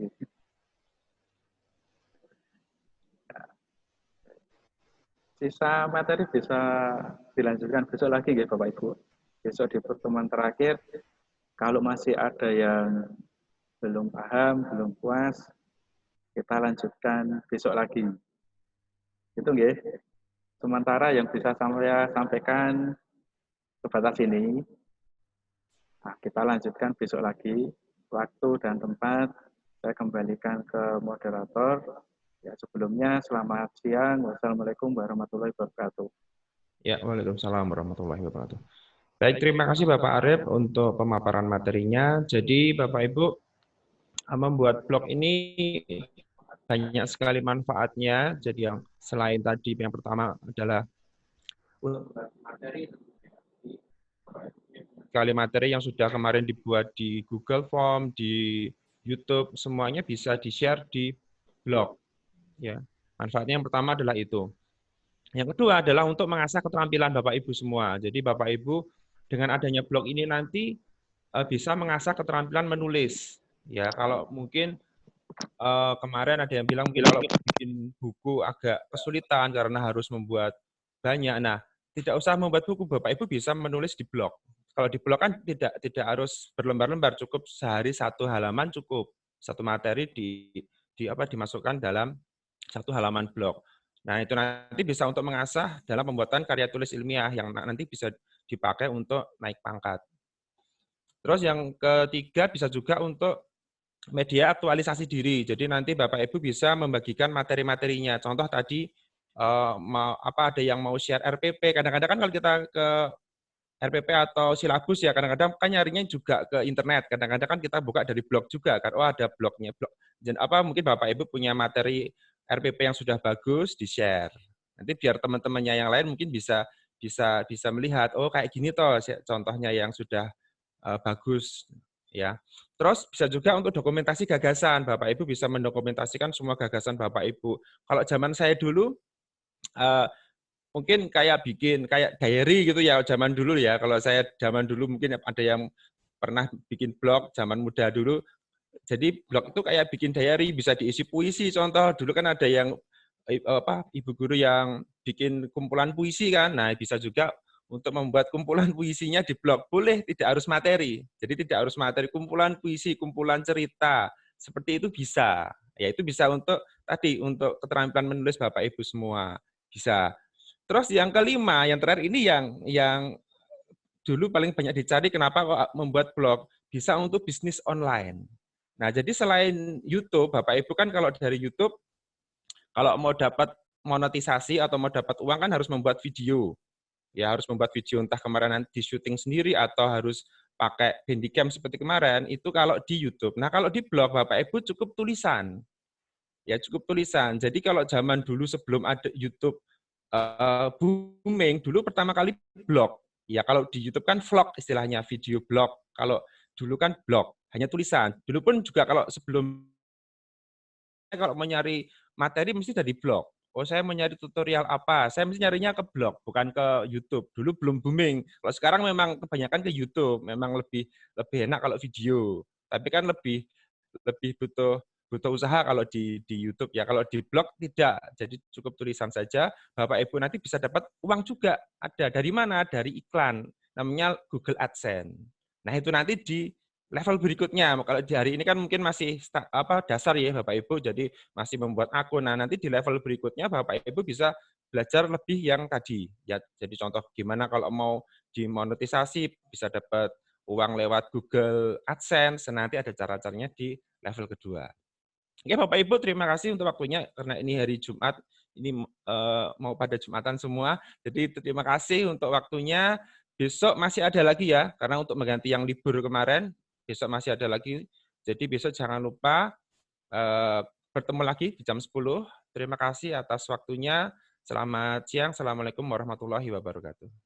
Sisa materi bisa dilanjutkan besok lagi ya Bapak Ibu. Besok di pertemuan terakhir, kalau masih ada yang belum paham, belum puas, kita lanjutkan besok lagi. Itu nggih. Sementara yang bisa saya sampaikan sebatas ini. Nah, kita lanjutkan besok lagi. Waktu dan tempat saya kembalikan ke moderator. Ya, sebelumnya selamat siang. Wassalamualaikum warahmatullahi wabarakatuh. Ya, waalaikumsalam warahmatullahi wabarakatuh. Baik, terima kasih Bapak Arif untuk pemaparan materinya. Jadi Bapak Ibu membuat blog ini banyak sekali manfaatnya. Jadi yang selain tadi yang pertama adalah materi yang sudah kemarin dibuat di Google Form, di YouTube, semuanya bisa di-share di blog. Ya, manfaatnya yang pertama adalah itu. Yang kedua adalah untuk mengasah keterampilan Bapak Ibu semua. Jadi Bapak Ibu dengan adanya blog ini nanti bisa mengasah keterampilan menulis. Ya, kalau mungkin kemarin ada yang bilang mungkin kalau bikin buku agak kesulitan karena harus membuat banyak. Nah, tidak usah membuat buku, Bapak Ibu bisa menulis di blog. Kalau di blog kan tidak harus berlembar-lembar, cukup sehari 1 halaman cukup. Satu materi dimasukkan dalam 1 halaman blog. Nah, itu nanti bisa untuk mengasah dalam pembuatan karya tulis ilmiah yang nanti bisa dipakai untuk naik pangkat. Terus yang ketiga bisa juga untuk media aktualisasi diri. Jadi nanti Bapak Ibu bisa membagikan materi-materinya. Contoh tadi ada yang mau share RPP. Kadang-kadang kan kalau kita ke RPP atau silabus ya kadang-kadang kan nyarinya juga ke internet. Kadang-kadang kan kita buka dari blog juga kan. Oh, ada blognya. Dan mungkin Bapak Ibu punya materi RPP yang sudah bagus di-share. Nanti biar teman-temannya yang lain mungkin bisa melihat, oh kayak gini toh contohnya yang sudah bagus ya. Terus bisa juga untuk dokumentasi gagasan. Bapak Ibu bisa mendokumentasikan semua gagasan Bapak Ibu. Kalau zaman saya dulu mungkin kayak bikin kayak diary gitu ya zaman dulu ya. Kalau saya zaman dulu mungkin ada yang pernah bikin blog zaman muda dulu. Jadi blog itu kayak bikin diary, bisa diisi puisi. Contoh dulu kan ada yang ibu guru yang bikin kumpulan puisi kan. Nah, bisa juga untuk membuat kumpulan puisinya di blog. Boleh, tidak harus materi. Jadi tidak harus materi, kumpulan puisi, kumpulan cerita. Seperti itu bisa. Ya itu bisa untuk untuk keterampilan menulis Bapak Ibu semua. Bisa. Terus yang kelima, yang terakhir ini yang dulu paling banyak dicari, kenapa kok membuat blog? Bisa untuk bisnis online. Nah, jadi selain YouTube, Bapak Ibu kan kalau dari YouTube, kalau mau dapat monetisasi atau mau dapat uang kan harus membuat video. Ya, harus membuat video entah kemarin nanti syuting sendiri atau harus pakai Handycam seperti kemarin, itu kalau di YouTube. Nah, kalau di blog, Bapak Ibu cukup tulisan. Ya, cukup tulisan. Jadi kalau zaman dulu sebelum ada YouTube booming, dulu pertama kali blog. Ya, kalau di YouTube kan vlog istilahnya, video blog. Kalau dulu kan blog, hanya tulisan. Dulu pun juga kalau mau nyari materi mesti dari blog. Oh, saya mau nyari tutorial apa? Saya mesti nyarinya ke blog, bukan ke YouTube. Dulu belum booming. Kalau sekarang memang kebanyakan ke YouTube. Memang lebih enak kalau video. Tapi kan lebih butuh usaha kalau di YouTube ya. Kalau di blog tidak. Jadi cukup tulisan saja. Bapak Ibu nanti bisa dapat uang juga. Ada dari mana? Dari iklan. Namanya Google AdSense. Nah, itu nanti di level berikutnya. Kalau di hari ini kan mungkin masih dasar ya Bapak Ibu, jadi masih membuat akun. Nah, nanti di level berikutnya Bapak Ibu bisa belajar lebih yang tadi. Ya, jadi contoh gimana kalau mau dimonetisasi bisa dapat uang lewat Google AdSense, nanti ada cara-caranya di level kedua. Oke, Bapak Ibu, terima kasih untuk waktunya karena ini hari Jumat, ini mau pada Jumatan semua. Jadi terima kasih untuk waktunya. Besok masih ada lagi ya, karena untuk mengganti yang libur kemarin, besok masih ada lagi. Jadi besok jangan lupa bertemu lagi di jam 10. Terima kasih atas waktunya. Selamat siang. Assalamualaikum warahmatullahi wabarakatuh.